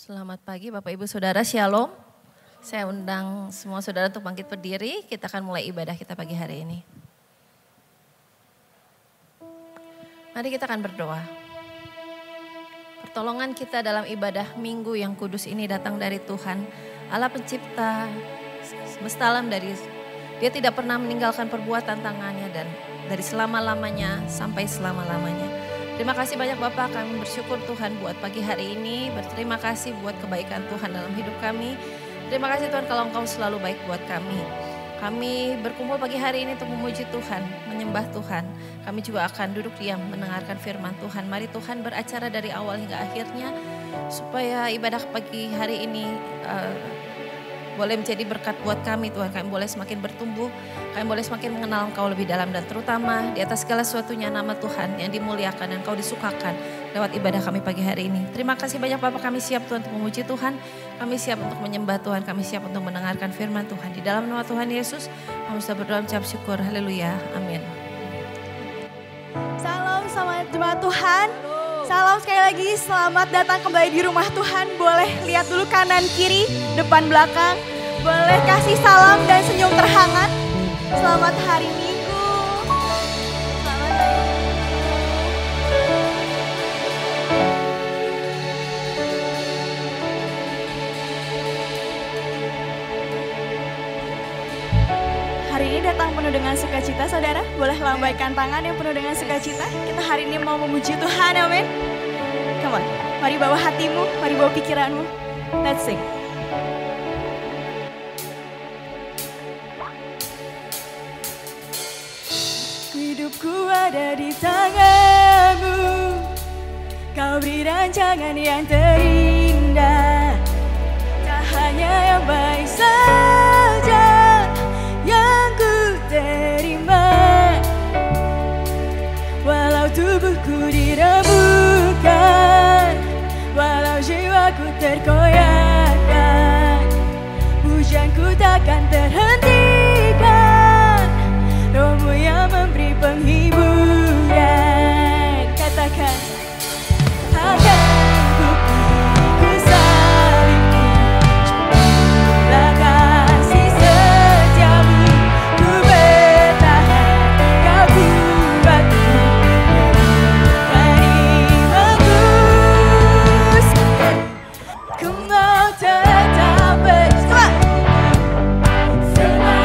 Selamat pagi Bapak Ibu Saudara, Shalom. Saya undang semua saudara untuk bangkit berdiri, kita akan mulai ibadah kita pagi hari ini. Mari kita akan berdoa. Pertolongan kita dalam ibadah minggu yang kudus ini datang dari Tuhan, Allah pencipta semesta alam. Dia tidak pernah meninggalkan perbuatan tangannya dan dari selama-lamanya sampai selama-lamanya. Terima kasih banyak Bapak, kami bersyukur Tuhan buat pagi hari ini. Berterima kasih buat kebaikan Tuhan dalam hidup kami. Terima kasih Tuhan kalau Engkau selalu baik buat kami. Kami berkumpul pagi hari ini untuk memuji Tuhan, menyembah Tuhan. Kami juga akan duduk diam mendengarkan firman Tuhan. Mari Tuhan beracara dari awal hingga akhirnya, supaya ibadah pagi hari ini boleh menjadi berkat buat kami Tuhan. Kami boleh semakin bertumbuh, kami boleh semakin mengenal Engkau lebih dalam, dan terutama di atas segala sesuatunya nama Tuhan yang dimuliakan dan Engkau disukakan lewat ibadah kami pagi hari ini. Terima kasih banyak Bapak, kami siap Tuhan untuk memuji Tuhan, kami siap untuk menyembah Tuhan, kami siap untuk mendengarkan firman Tuhan. Di dalam nama Tuhan Yesus kami sudah berdoa mengucap syukur, haleluya, amin. Salam sama jemaat Tuhan. Salam sekali lagi, selamat datang kembali di rumah Tuhan. Boleh lihat dulu kanan kiri, depan belakang. Boleh kasih salam dan senyum terhangat. Selamat hari Minggu. Selamat hari Minggu. Hari ini datang penuh dengan sukacita, saudara. Boleh lambaikan tangan yang penuh dengan sukacita. Kita hari ini mau memuji Tuhan, amin. Come on, mari bawa hatimu, mari bawa pikiranmu. Let's sing. Hidupku ada di tanganmu, Kau beri rancangan yang terindah. Tak hanya yang baik saja yang ku terima, walau tubuhku dirembukan, walau jiwaku terkoyakkan, hujanku takkan terhentikan, Rohmu yang memberi penghiburan. Katakan, akan ku salibmu, jumlah kasih setiamu, ku bertahan, Kau buatku bagus. Ku mau tetap bersama, semakin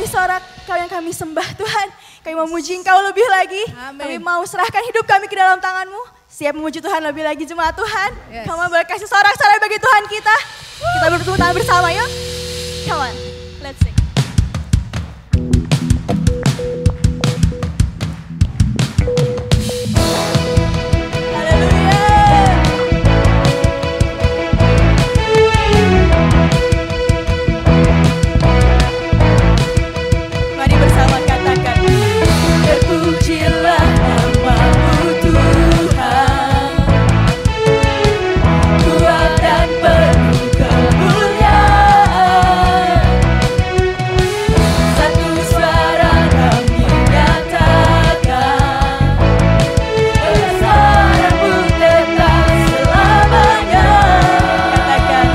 kami sorak, Kau yang kami sembah Tuhan. Kami memuji Engkau lebih lagi. Amin. Kami mau serahkan hidup kami ke dalam tangan-Mu. Siap memuji Tuhan lebih lagi jemaat Tuhan. Yes. Kamu boleh kasih sorak-sorai bagi Tuhan kita. Kita bertepuk tangan bersama yuk. Come on, let's sing. Mari bersama katakan, terpujilah nama-Mu Tuhan, kuat dan penuh kemuliaan. Satu suara kami nyatakan, kebesaran-Mu tetap selamanya. Katakan,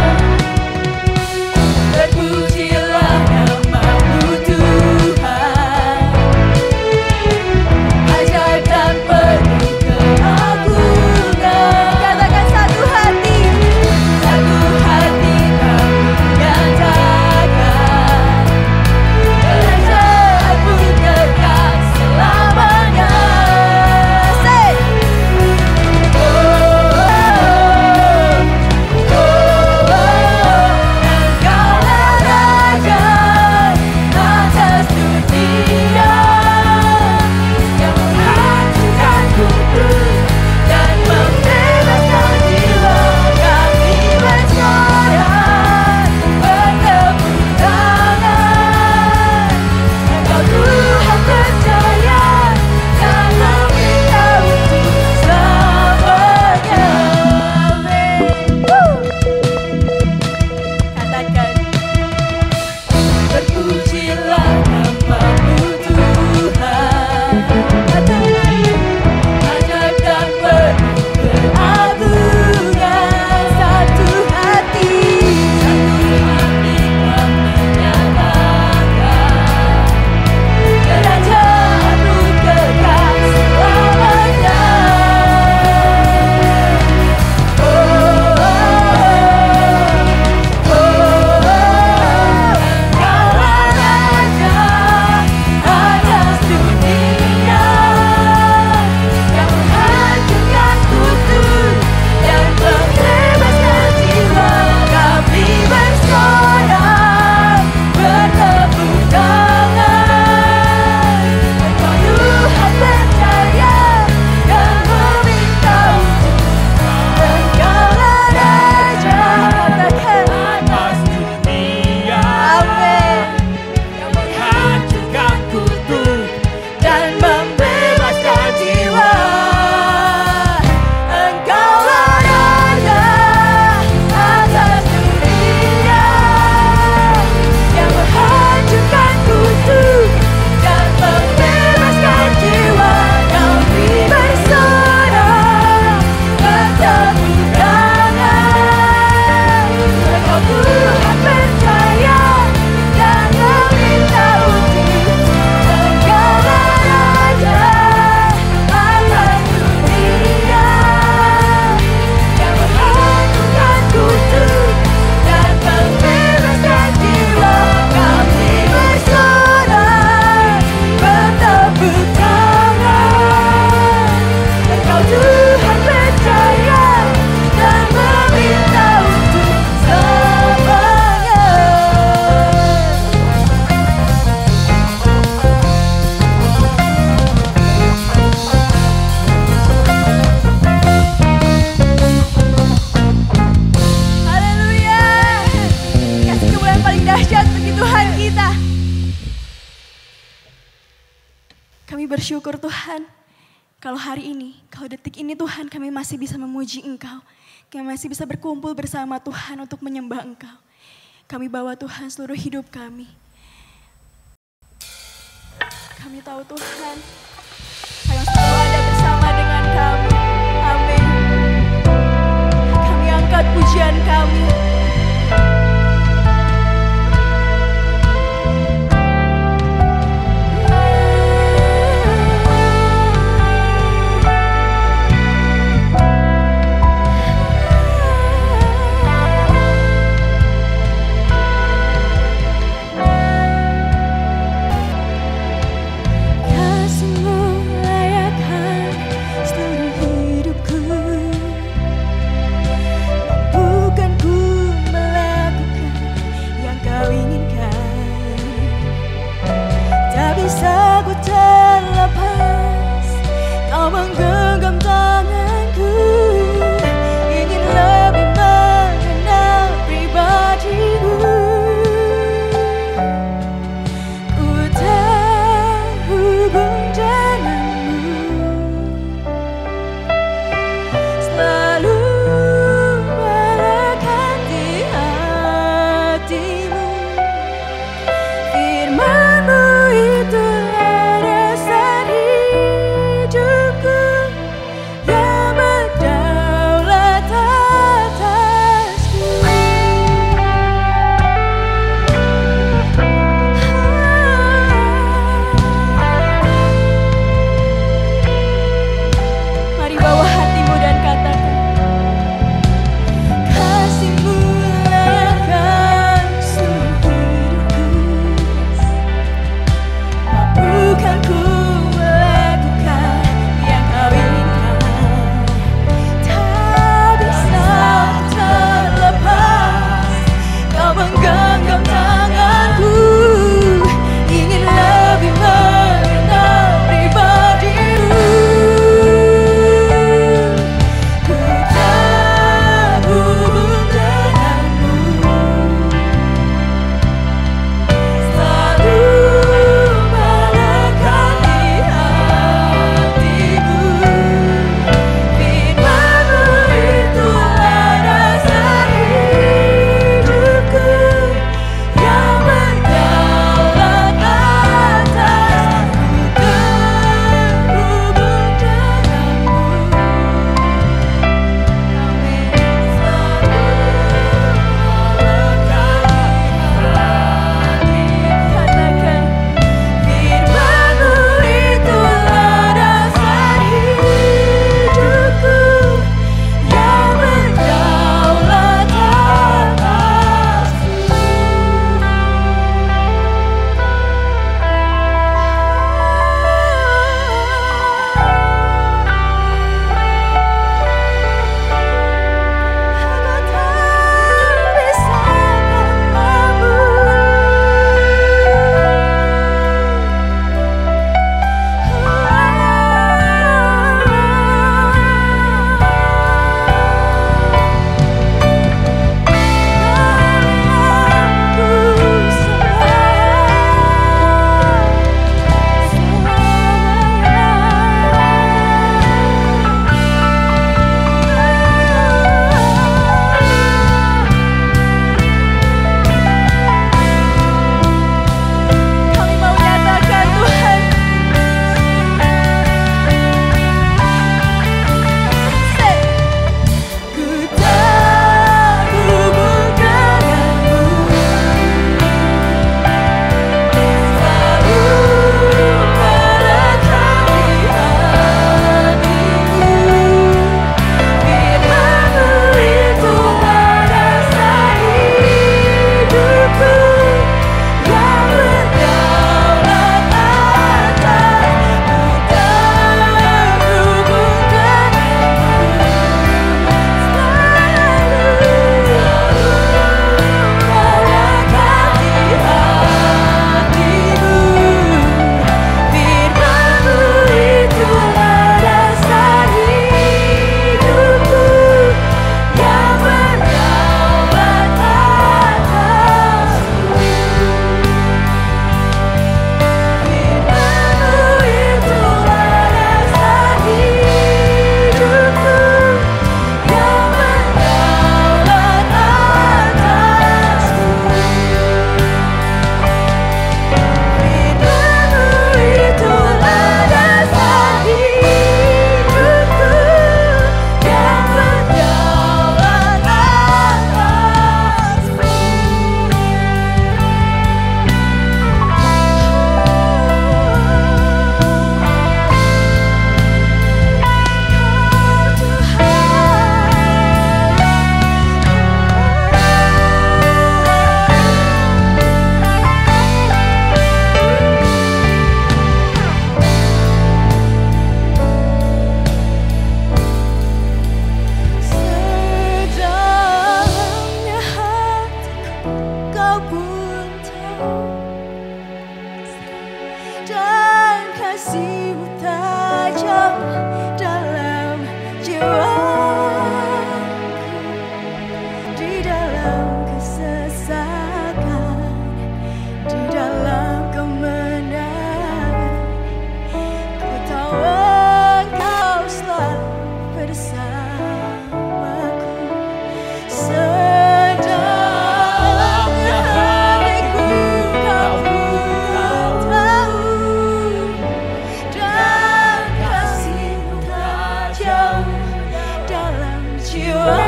terpujilah nama-Mu Tuhan, ajaib dan penuh keagungan. Katakan satu hati kami nyatakan, kerajaan-Mu kekal selamanya. Say, Engkaulah Raja atas dunia, yang menghancurkan kufur dan membebaskan jiwa. Kami bersorak, bertepuk tangan. Engkau Tuhan percaya dan meminta untuk selamanya. Amin. Katakan, terpujilah nama-Mu Tuhan, ajaib dan penuh keagungan. Satu hati kami nyatakan, kerajaan-Mu kekal selamanya. Engkaulah Raja atas dunia, yang menghancurkan kufur dan membebaskan jiwa. Kami bersorak, bertepuk tangan. Engkau Tuhan percaya dan meminta untuk. Engkaulah Raja, katakan, atas dunia, amin, yang menghancurkan kufur dan membebaskan jiwa. Engkaulah Raja atas dunia, yang menghancurkan kufur dan membebaskan jiwa. Kami bersorak, bertepuk tangan. Engkau Tuhan percaya dan meminta untuk. Engkaulah Raja atas dunia, yang menghancurkan kufur dan membebaskan jiwa. Kami bersorak, bertepuk tangan. Engkau Tuhan percaya dan meminta untuk selamanya. Haleluya. Kasih kemuliaan paling dahsyat bagi Tuhan kita. Kami bersyukur Tuhan, kalau hari ini, kalau detik ini Tuhan kami masih bisa memuji Engkau. Kami masih bisa berkumpul bersama Tuhan untuk menyembah Engkau. Kami bawa Tuhan seluruh hidup kami. Kami tahu Tuhan, Kau yang selalu ada bersama dengan kami. Amin. Kami angkat pujian kami. aku terlepas, kau menggenggam tanganku, ingin lebih mengenal pribadimu. Ku terhubung denganmu, selalu melekat di hatimu. Firman-Mu itulah dasar hidupku. kasih-Mu tajam dalam jiwaku, di dalam kesesakan, di dalam kemenangan. Ku tahu Engkau selalu bersamaku. Sedalamnya hatiku Kau tahu, dan kasih-Mu tajam dalam jiwa,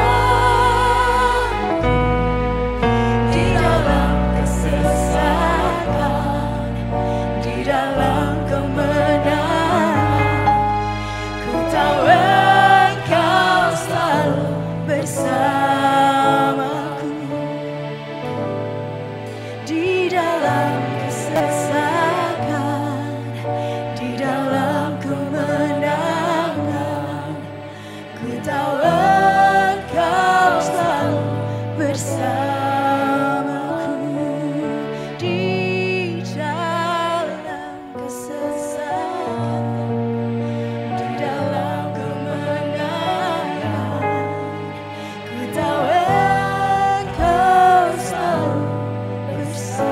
di dalam kesesakan, di dalam kemenangan. Ku tahu Engkau selalu bersamaku, di dalam kesesakan, di dalam kemenangan. Ku tahu Engkau selalu bersamaku, di dalam kesesakan, di dalam kemenangan. Ku tahu Engkau selalu bersamaku.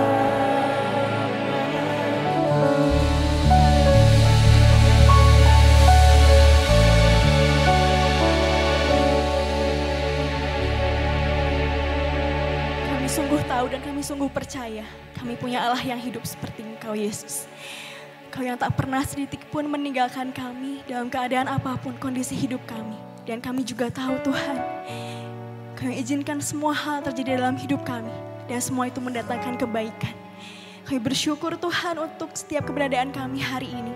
Kami sungguh tahu dan kami sungguh percaya kami punya Allah yang hidup seperti Engkau, Yesus. Kau yang tak pernah sedetik pun meninggalkan kami dalam keadaan apapun kondisi hidup kami. Dan kami juga tahu Tuhan, Kau yang izinkan semua hal terjadi dalam hidup kami. Dan semua itu mendatangkan kebaikan. Kami bersyukur Tuhan untuk setiap keberadaan kami hari ini.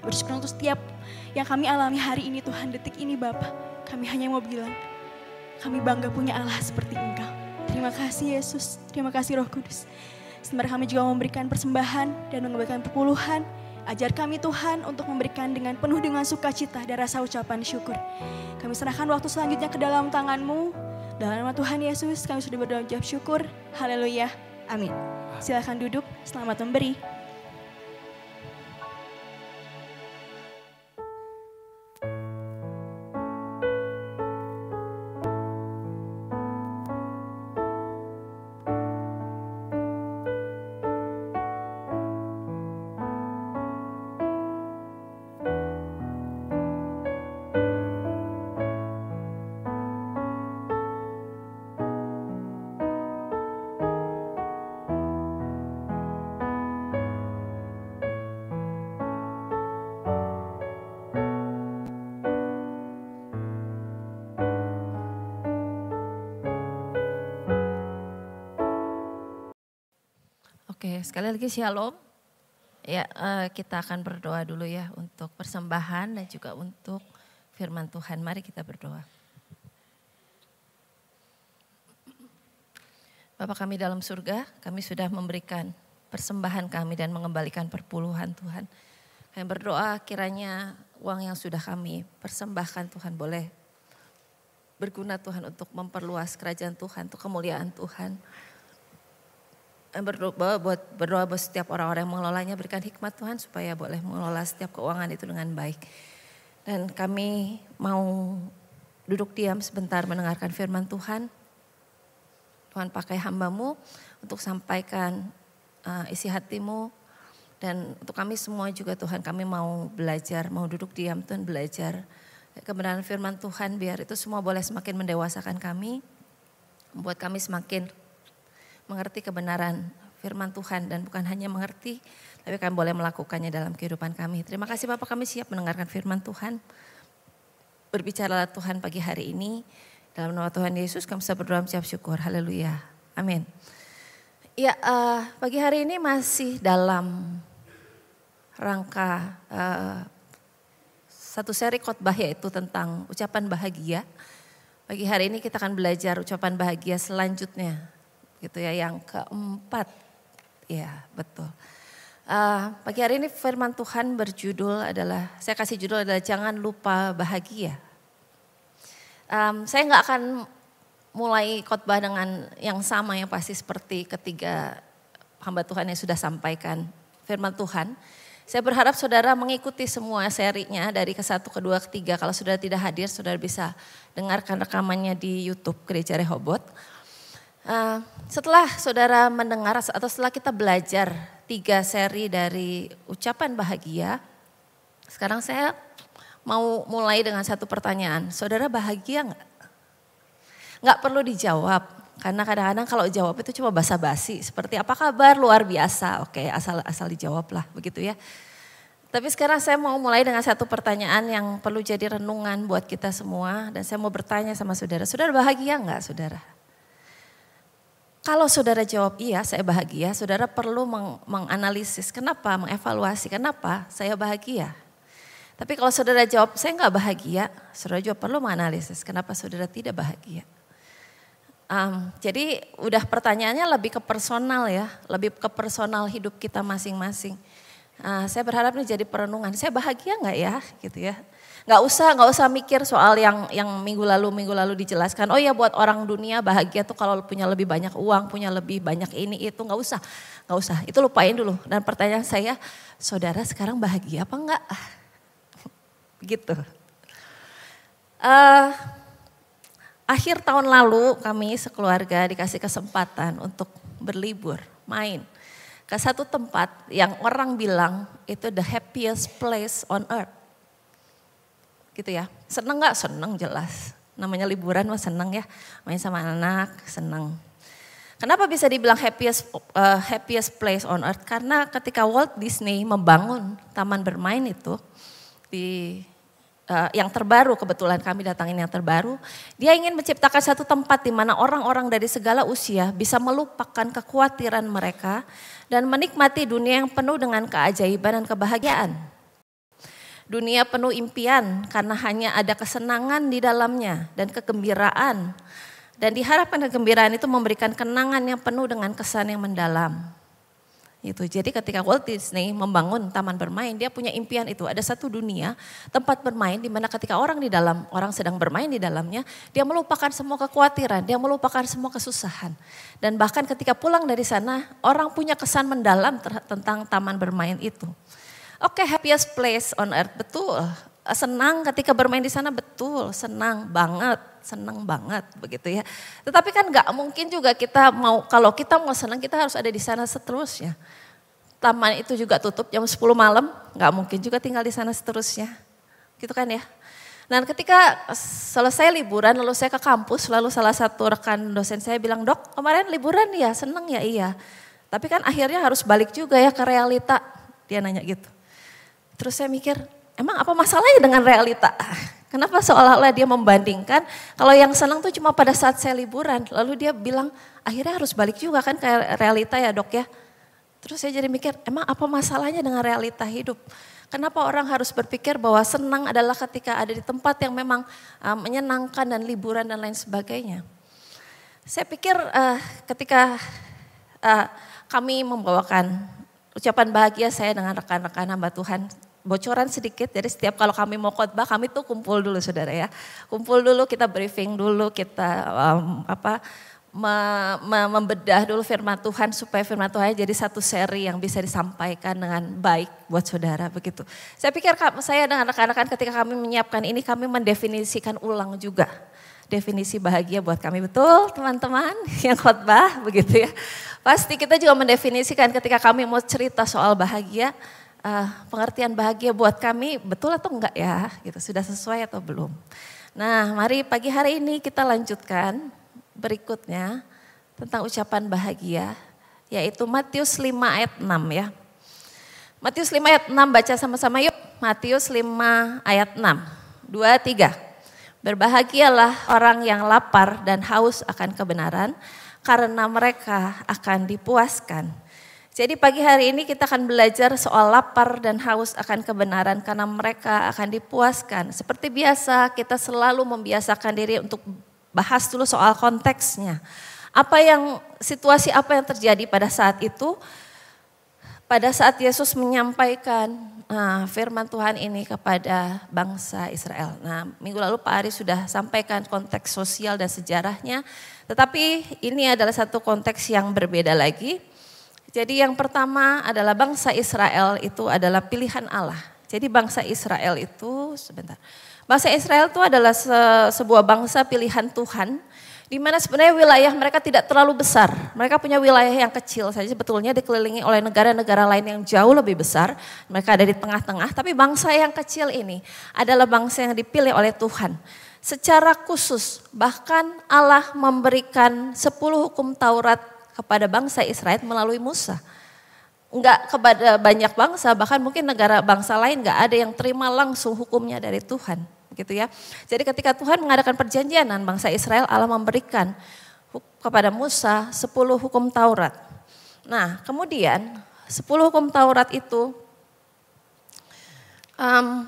Bersyukur untuk setiap yang kami alami hari ini Tuhan, detik ini Bapa. Kami hanya mau bilang, kami bangga punya Allah seperti Engkau. Terima kasih Yesus, terima kasih Roh Kudus. Sebenarnya kami juga memberikan persembahan dan mengembalikan perpuluhan. Ajar kami Tuhan untuk memberikan dengan penuh dengan sukacita dan rasa ucapan syukur. Kami serahkan waktu selanjutnya ke dalam tangan-Mu. Dalam nama Tuhan Yesus kami sudah berdoa ucap syukur. Haleluya. Amin. Silakan duduk, selamat memberi. Oke, sekali lagi shalom. Ya, kita akan berdoa dulu ya untuk persembahan dan juga untuk firman Tuhan. Mari kita berdoa. Bapa kami dalam surga, kami sudah memberikan persembahan kami dan mengembalikan perpuluhan Tuhan. Kami berdoa kiranya uang yang sudah kami persembahkan Tuhan boleh berguna Tuhan untuk memperluas kerajaan Tuhan, untuk kemuliaan Tuhan. Berdoa buat setiap orang-orang yang mengelolanya, berikan hikmat Tuhan supaya boleh mengelola setiap keuangan itu dengan baik. Dan kami mau duduk diam sebentar mendengarkan firman Tuhan. Tuhan pakai hamba-Mu untuk sampaikan isi hati-Mu. Dan untuk kami semua juga Tuhan, kami mau belajar, mau duduk diam Tuhan, belajar kebenaran firman Tuhan, biar itu semua boleh semakin mendewasakan kami, membuat kami semakin mengerti kebenaran firman Tuhan, dan bukan hanya mengerti, tapi kami boleh melakukannya dalam kehidupan kami. Terima kasih Bapak, kami siap mendengarkan firman Tuhan. Berbicaralah Tuhan pagi hari ini, dalam nama Tuhan Yesus kami bisa berdoa mengucap syukur. Haleluya. Amin. Ya, pagi hari ini masih dalam rangka satu seri khotbah, yaitu tentang ucapan bahagia. Pagi hari ini kita akan belajar ucapan bahagia selanjutnya. Gitu ya, yang keempat. Ya, betul. Pagi hari ini firman Tuhan berjudul adalah, saya kasih judul adalah jangan lupa bahagia. Saya nggak akan mulai khotbah dengan yang sama yang pasti seperti ketiga hamba Tuhan yang sudah sampaikan firman Tuhan. Saya berharap saudara mengikuti semua serinya dari ke-1, ke-2, ke-3. Kalau saudara tidak hadir, saudara bisa dengarkan rekamannya di YouTube Gereja Rehoboth. Setelah saudara mendengar atau setelah kita belajar 3 seri dari ucapan bahagia, sekarang saya mau mulai dengan satu pertanyaan. Saudara bahagia enggak? Enggak perlu dijawab, karena kadang-kadang kalau jawab itu cuma basa-basi. Seperti apa kabar, luar biasa, oke asal dijawab lah begitu ya. Tapi sekarang saya mau mulai dengan satu pertanyaan yang perlu jadi renungan buat kita semua. Dan saya mau bertanya sama saudara, saudara bahagia enggak saudara? Kalau saudara jawab iya, saya bahagia, saudara perlu menganalisis kenapa, mengevaluasi kenapa saya bahagia. Tapi kalau saudara jawab saya enggak bahagia, saudara juga perlu menganalisis kenapa saudara tidak bahagia. Jadi udah pertanyaannya lebih ke personal ya, lebih ke personal hidup kita masing-masing. Saya berharap ini jadi perenungan, saya bahagia enggak ya gitu ya. Nggak usah mikir soal yang minggu lalu dijelaskan. Oh ya buat orang dunia bahagia tuh kalau punya lebih banyak uang, punya lebih banyak ini itu nggak usah. Itu lupain dulu. Dan pertanyaan saya, saudara sekarang bahagia apa enggak? Gitu. Akhir tahun lalu kami sekeluarga dikasih kesempatan untuk berlibur, main ke satu tempat yang orang bilang itu the happiest place on earth. Gitu ya, seneng gak? Seneng jelas, namanya liburan mah seneng ya, main sama anak seneng. Kenapa bisa dibilang happiest place on earth? Karena ketika Walt Disney membangun taman bermain itu, yang terbaru kebetulan kami datangin yang terbaru, dia ingin menciptakan satu tempat di mana orang-orang dari segala usia bisa melupakan kekhawatiran mereka dan menikmati dunia yang penuh dengan keajaiban dan kebahagiaan. Dunia penuh impian karena hanya ada kesenangan di dalamnya dan kegembiraan. Dan diharapkan kegembiraan itu memberikan kenangan yang penuh dengan kesan yang mendalam. Itu. Jadi ketika Walt Disney membangun taman bermain, dia punya impian itu. Ada satu dunia tempat bermain di mana ketika orang sedang bermain di dalamnya, dia melupakan semua kekhawatiran, dia melupakan semua kesusahan. Dan bahkan ketika pulang dari sana, orang punya kesan mendalam tentang taman bermain itu. Oke, happiest place on earth, betul. Senang ketika bermain di sana, betul. Senang banget begitu ya. Tetapi kan gak mungkin juga kalau kita mau senang kita harus ada di sana seterusnya. Taman itu juga tutup jam 10 malam, gak mungkin juga tinggal di sana seterusnya. Gitu kan ya. Dan ketika selesai liburan lalu saya ke kampus, lalu salah satu rekan dosen saya bilang, "Dok, kemarin liburan ya, senang ya?" Iya. Tapi kan akhirnya harus balik juga ya ke realita. Dia nanya gitu. Terus saya mikir, emang apa masalahnya dengan realita? Kenapa seolah-olah dia membandingkan kalau yang senang tuh cuma pada saat saya liburan. Lalu dia bilang akhirnya harus balik juga kan ke realita ya dok ya. Terus saya jadi mikir emang apa masalahnya dengan realita hidup? Kenapa orang harus berpikir bahwa senang adalah ketika ada di tempat yang memang menyenangkan dan liburan dan lain sebagainya. Saya pikir ketika kami membawakan ucapan bahagia saya dengan rekan-rekan hamba Tuhan, bocoran sedikit, jadi setiap kalau kami mau khotbah kami tuh kumpul dulu saudara ya. Kumpul dulu, kita briefing dulu, kita membedah dulu firman Tuhan supaya firman Tuhan jadi satu seri yang bisa disampaikan dengan baik buat saudara begitu. Saya pikir saya dengan rekan-rekan ketika kami menyiapkan ini kami mendefinisikan ulang juga. Definisi bahagia buat kami, betul teman-teman yang khotbah begitu ya. Pasti kita juga mendefinisikan ketika kami mau cerita soal bahagia, pengertian bahagia buat kami betul atau enggak ya, gitu. Sudah sesuai atau belum. Nah mari pagi hari ini kita lanjutkan berikutnya tentang ucapan bahagia, yaitu Matius 5 ayat 6 ya. Matius 5 ayat 6 baca sama-sama yuk, Matius 5 ayat 6, 2, 3. Berbahagialah orang yang lapar dan haus akan kebenaran, karena mereka akan dipuaskan. Jadi pagi hari ini kita akan belajar soal lapar dan haus akan kebenaran karena mereka akan dipuaskan. Seperti biasa kita selalu membiasakan diri untuk bahas dulu soal konteksnya. Situasi apa yang terjadi pada saat itu? Pada saat Yesus menyampaikan firman Tuhan ini kepada bangsa Israel. Nah minggu lalu Pak Ari sudah sampaikan konteks sosial dan sejarahnya. Tetapi ini adalah satu konteks yang berbeda lagi. Jadi yang pertama adalah bangsa Israel itu adalah pilihan Allah. Jadi bangsa Israel itu, bangsa Israel itu adalah sebuah bangsa pilihan Tuhan, di mana sebenarnya wilayah mereka tidak terlalu besar. Mereka punya wilayah yang kecil saja, sebetulnya dikelilingi oleh negara-negara lain yang jauh lebih besar. Mereka ada di tengah-tengah, tapi bangsa yang kecil ini adalah bangsa yang dipilih oleh Tuhan. Secara khusus, bahkan Allah memberikan 10 hukum Taurat kepada bangsa Israel melalui Musa. Enggak kepada banyak bangsa, bahkan mungkin negara bangsa lain enggak ada yang terima langsung hukumnya dari Tuhan, gitu ya. Jadi ketika Tuhan mengadakan perjanjian dengan bangsa Israel, Allah memberikan kepada Musa 10 hukum Taurat. Nah, kemudian 10 hukum Taurat itu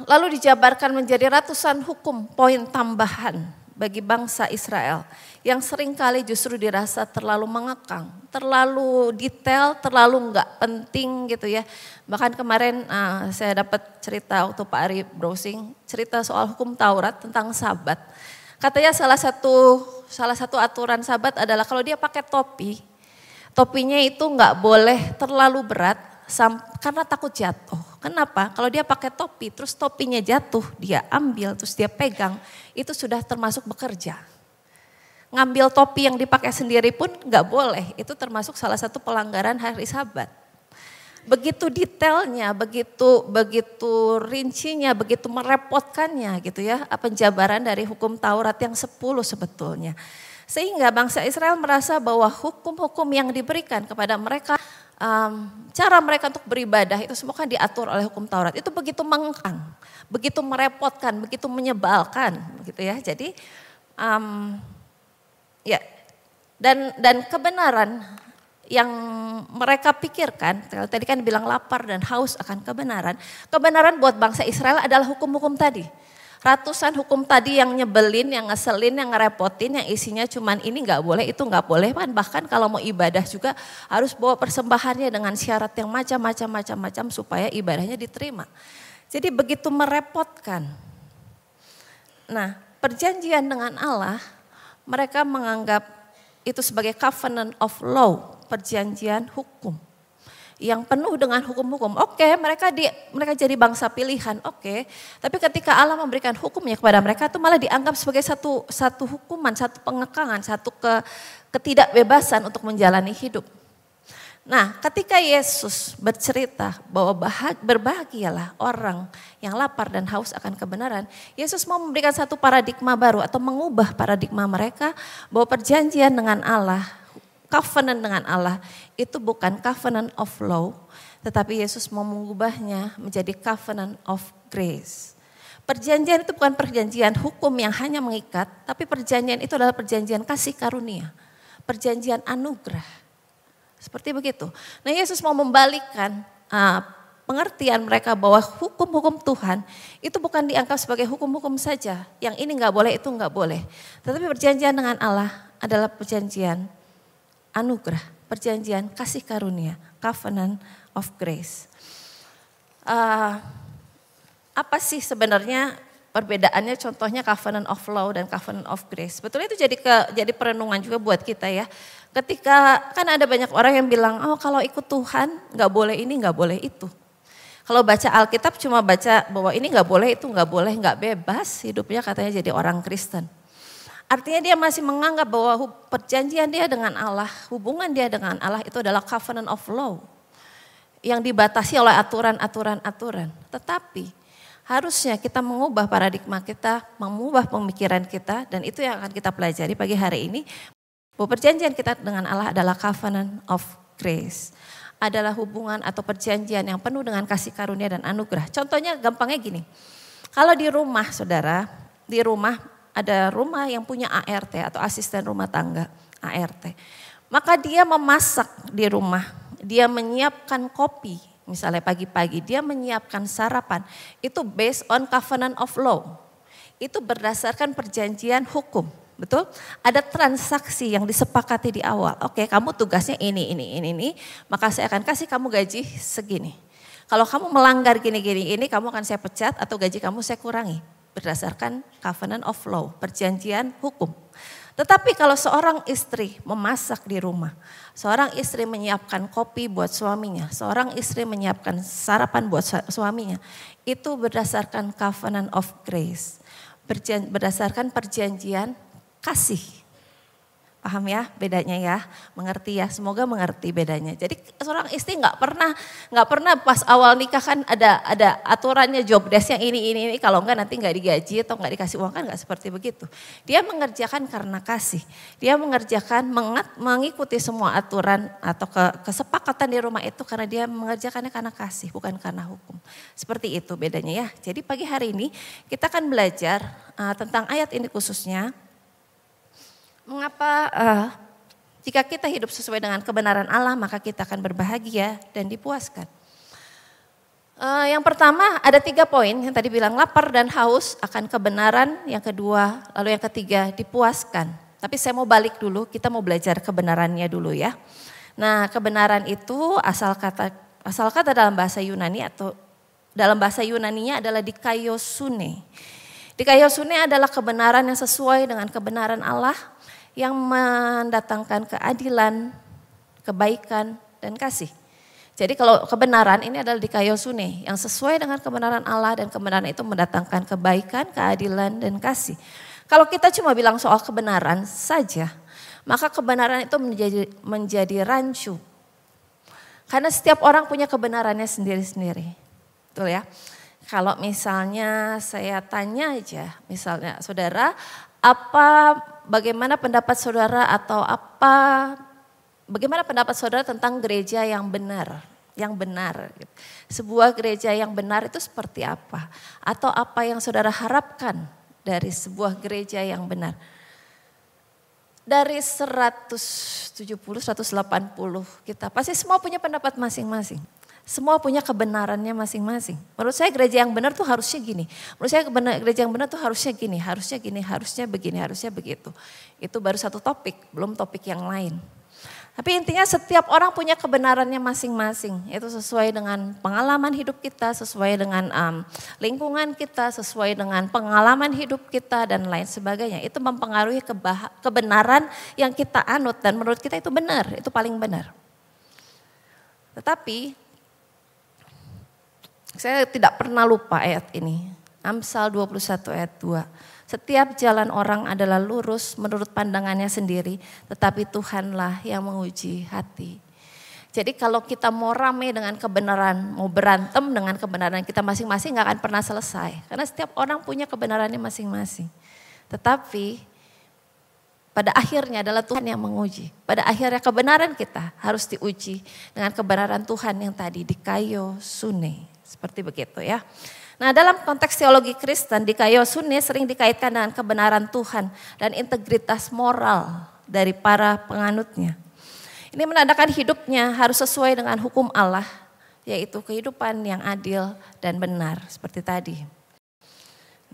lalu dijabarkan menjadi ratusan hukum poin tambahan bagi bangsa Israel yang seringkali justru dirasa terlalu mengekang, terlalu detail, terlalu enggak penting gitu ya. Bahkan kemarin saya dapat cerita waktu Pak Ari browsing, cerita soal hukum Taurat tentang Sabat. Katanya salah satu aturan Sabat adalah kalau dia pakai topi, topinya itu enggak boleh terlalu berat karena takut jatuh. Kenapa? Kalau dia pakai topi, terus topinya jatuh, dia ambil, terus dia pegang, itu sudah termasuk bekerja. Ngambil topi yang dipakai sendiri pun nggak boleh, itu termasuk salah satu pelanggaran hari Sabat. Begitu detailnya, begitu rincinya, begitu merepotkannya gitu ya, penjabaran dari hukum Taurat yang 10 sebetulnya. Sehingga bangsa Israel merasa bahwa hukum-hukum yang diberikan kepada mereka, cara mereka untuk beribadah itu semua kan diatur oleh hukum Taurat. Itu begitu mengekang, begitu merepotkan, begitu menyebalkan gitu ya. Jadi ya dan kebenaran yang mereka pikirkan, tadi kan bilang lapar dan haus akan kebenaran. Kebenaran buat bangsa Israel adalah hukum-hukum tadi. Ratusan hukum tadi yang nyebelin, yang ngeselin, yang ngerepotin, yang isinya cuman ini nggak boleh, itu nggak boleh. Bahkan kalau mau ibadah juga harus bawa persembahannya dengan syarat yang macam-macam supaya ibadahnya diterima. Jadi begitu merepotkan. Nah, perjanjian dengan Allah, mereka menganggap itu sebagai covenant of law, perjanjian hukum. Yang penuh dengan hukum-hukum. Oke, mereka jadi bangsa pilihan, oke. Tapi ketika Allah memberikan hukumnya kepada mereka itu malah dianggap sebagai satu hukuman, satu pengekangan, satu ketidakbebasan untuk menjalani hidup. Nah, ketika Yesus bercerita bahwa berbahagialah orang yang lapar dan haus akan kebenaran, Yesus mau memberikan satu paradigma baru atau mengubah paradigma mereka bahwa perjanjian dengan Allah, covenant dengan Allah itu bukan covenant of law, tetapi Yesus mau mengubahnya menjadi covenant of grace. Perjanjian itu bukan perjanjian hukum yang hanya mengikat, tapi perjanjian itu adalah perjanjian kasih karunia, perjanjian anugerah. Seperti begitu. Nah, Yesus mau membalikkan pengertian mereka bahwa hukum-hukum Tuhan itu bukan dianggap sebagai hukum-hukum saja, yang ini enggak boleh, itu enggak boleh. Tetapi perjanjian dengan Allah adalah perjanjian anugerah, perjanjian kasih karunia, covenant of grace. Apa sih sebenarnya perbedaannya? Contohnya covenant of law dan covenant of grace. Sebetulnya itu jadi perenungan juga buat kita ya. Ketika kan ada banyak orang yang bilang, oh kalau ikut Tuhan nggak boleh ini, nggak boleh itu. Kalau baca Alkitab cuma baca bahwa ini nggak boleh, itu nggak boleh, nggak bebas hidupnya katanya jadi orang Kristen. Artinya dia masih menganggap bahwa perjanjian dia dengan Allah, hubungan dia dengan Allah itu adalah covenant of law. Yang dibatasi oleh aturan-aturan. Tetapi harusnya kita mengubah paradigma kita, mengubah pemikiran kita, dan itu yang akan kita pelajari pagi hari ini. Bahwa perjanjian kita dengan Allah adalah covenant of grace. Adalah hubungan atau perjanjian yang penuh dengan kasih karunia dan anugerah. Contohnya gampangnya gini, kalau di rumah saudara, di rumah ada rumah yang punya ART atau asisten rumah tangga, ART. Maka dia memasak di rumah, dia menyiapkan kopi, misalnya pagi-pagi, dia menyiapkan sarapan. Itu based on covenant of law. Itu berdasarkan perjanjian hukum, betul? Ada transaksi yang disepakati di awal. Oke, kamu tugasnya ini, maka saya akan kasih kamu gaji segini. Kalau kamu melanggar gini, kamu akan saya pecat atau gaji kamu saya kurangi. berdasarkan covenant of law, perjanjian hukum. Tetapi kalau seorang istri memasak di rumah, seorang istri menyiapkan kopi buat suaminya, seorang istri menyiapkan sarapan buat suaminya, itu berdasarkan covenant of grace, berdasarkan perjanjian kasih. Paham ya bedanya ya, mengerti ya, semoga mengerti bedanya. Jadi seorang istri nggak pernah pas awal nikah kan ada aturannya job desk yang ini, kalau enggak nanti nggak digaji atau nggak dikasih uang, kan nggak seperti begitu. Dia mengerjakan karena kasih, dia mengerjakan mengikuti semua aturan atau kesepakatan di rumah itu karena dia mengerjakannya karena kasih, bukan karena hukum. Seperti itu bedanya ya. Jadi pagi hari ini kita akan belajar tentang ayat ini khususnya. Mengapa jika kita hidup sesuai dengan kebenaran Allah maka kita akan berbahagia dan dipuaskan. Yang pertama ada 3 poin yang tadi bilang, lapar dan haus akan kebenaran. Yang kedua, lalu yang ketiga dipuaskan. Tapi saya mau balik dulu, kita mau belajar kebenarannya dulu ya. Nah, kebenaran itu asal kata dalam bahasa Yunani atau dalam bahasa Yunaninya adalah dikaiosune. Dikaiosune adalah kebenaran yang sesuai dengan kebenaran Allah, yang mendatangkan keadilan, kebaikan, dan kasih. Jadi kalau kebenaran ini adalah dikaiosune, yang sesuai dengan kebenaran Allah, dan kebenaran itu mendatangkan kebaikan, keadilan, dan kasih. Kalau kita cuma bilang soal kebenaran saja, maka kebenaran itu menjadi rancu. Karena setiap orang punya kebenarannya sendiri-sendiri. Betul ya? Kalau misalnya saya tanya aja, misalnya saudara, bagaimana pendapat saudara bagaimana pendapat saudara tentang gereja yang benar? Yang benar. Sebuah gereja yang benar itu seperti apa? Atau apa yang saudara harapkan dari sebuah gereja yang benar? Dari 170, 180 kita pasti semua punya pendapat masing-masing. Semua punya kebenarannya masing-masing. Menurut saya gereja yang benar tuh harusnya gini. Menurut saya gereja yang benar tuh harusnya gini, harusnya begini, harusnya begitu. Itu baru satu topik, belum topik yang lain. Tapi intinya setiap orang punya kebenarannya masing-masing. Itu sesuai dengan pengalaman hidup kita, sesuai dengan lingkungan kita, sesuai dengan pengalaman hidup kita dan lain sebagainya. Itu mempengaruhi kebenaran yang kita anut dan menurut kita itu benar, itu paling benar. Tetapi saya tidak pernah lupa ayat ini. Amsal 21 ayat 2. Setiap jalan orang adalah lurus menurut pandangannya sendiri, tetapi Tuhanlah yang menguji hati. Jadi kalau kita mau rame dengan kebenaran, mau berantem dengan kebenaran kita masing-masing gak akan pernah selesai. Karena setiap orang punya kebenarannya masing-masing. Tetapi pada akhirnya adalah Tuhan yang menguji. Pada akhirnya kebenaran kita harus diuji dengan kebenaran Tuhan yang tadi dikaiosune. Seperti begitu ya. Nah, dalam konteks teologi Kristen, dikaiosune sering dikaitkan dengan kebenaran Tuhan dan integritas moral dari para penganutnya. Ini menandakan hidupnya harus sesuai dengan hukum Allah, yaitu kehidupan yang adil dan benar seperti tadi.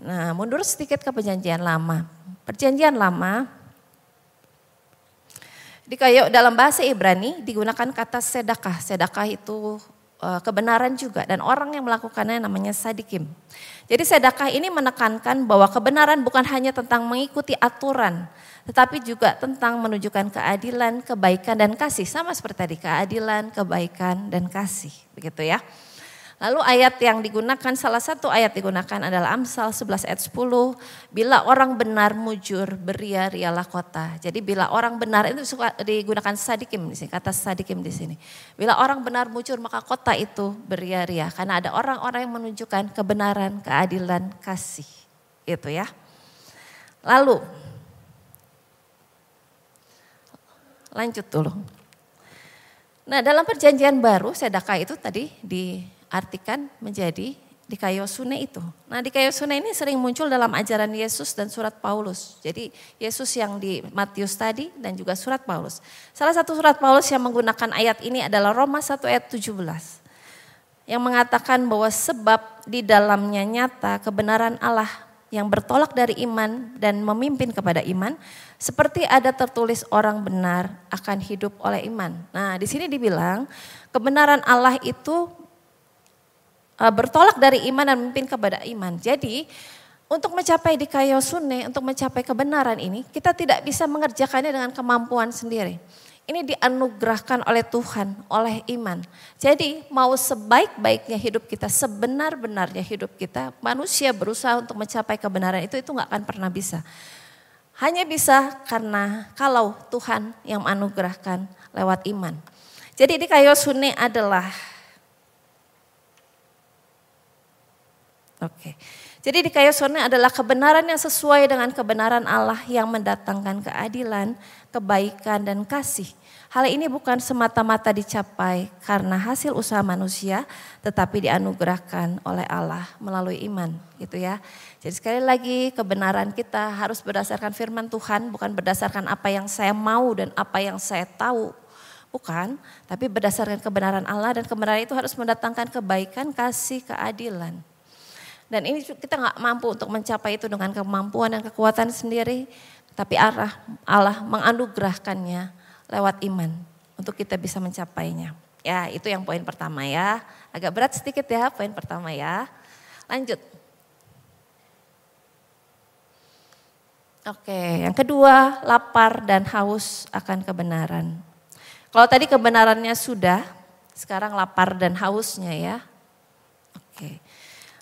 Nah, mundur sedikit ke Perjanjian Lama. Perjanjian Lama dalam bahasa Ibrani digunakan kata sedekah. Sedekah itu kebenaran juga, dan orang yang melakukannya namanya sadikim. Jadi sedekah ini menekankan bahwa kebenaran bukan hanya tentang mengikuti aturan, tetapi juga tentang menunjukkan keadilan, kebaikan, dan kasih. Sama seperti tadi, keadilan, kebaikan, dan kasih. Begitu ya. Lalu ayat yang digunakan, salah satu ayat digunakan adalah Amsal 11 ayat 10. Bila orang benar mujur, beria-rialah kota. Jadi bila orang benar, itu digunakan sadikim di sini, kata sadikim di sini. Bila orang benar mujur, maka kota itu beria-ria. Karena ada orang-orang yang menunjukkan kebenaran, keadilan, kasih. Gitu ya. Lalu, lanjut dulu. Nah, dalam perjanjian baru, sedekah itu tadi diartikan menjadi dikaiosune itu. Nah, dikaiosune ini sering muncul dalam ajaran Yesus dan surat Paulus. Jadi Yesus yang di Matius tadi dan juga surat Paulus. Salah satu surat Paulus yang menggunakan ayat ini adalah Roma 1 ayat 17. Yang mengatakan bahwa sebab di dalamnya nyata kebenaran Allah yang bertolak dari iman dan memimpin kepada iman, seperti ada tertulis orang benar akan hidup oleh iman. Nah, di sini dibilang kebenaran Allah itu bertolak dari iman dan memimpin kepada iman. Jadi untuk mencapai dikaiosune, untuk mencapai kebenaran ini, kita tidak bisa mengerjakannya dengan kemampuan sendiri. Ini dianugerahkan oleh Tuhan, oleh iman. Jadi mau sebaik-baiknya hidup kita, sebenar-benarnya hidup kita, manusia berusaha untuk mencapai kebenaran itu gak akan pernah bisa. Hanya bisa karena kalau Tuhan yang menganugerahkan lewat iman. Jadi dikaiosune adalah, jadi dikaiosune adalah kebenaran yang sesuai dengan kebenaran Allah yang mendatangkan keadilan, kebaikan dan kasih. Hal ini bukan semata-mata dicapai karena hasil usaha manusia, tetapi dianugerahkan oleh Allah melalui iman, gitu ya. Jadi sekali lagi kebenaran kita harus berdasarkan firman Tuhan, bukan berdasarkan apa yang saya mau dan apa yang saya tahu. Bukan, tapi berdasarkan kebenaran Allah, dan kebenaran itu harus mendatangkan kebaikan, kasih, keadilan. Dan ini kita gak mampu untuk mencapai itu dengan kemampuan dan kekuatan sendiri, tapi Allah menganugerahkannya lewat iman untuk kita bisa mencapainya. Ya, itu yang poin pertama ya. Agak berat sedikit ya poin pertama ya. Lanjut. Oke, yang kedua, lapar dan haus akan kebenaran. Kalau tadi kebenarannya sudah, sekarang lapar dan hausnya ya. Oke.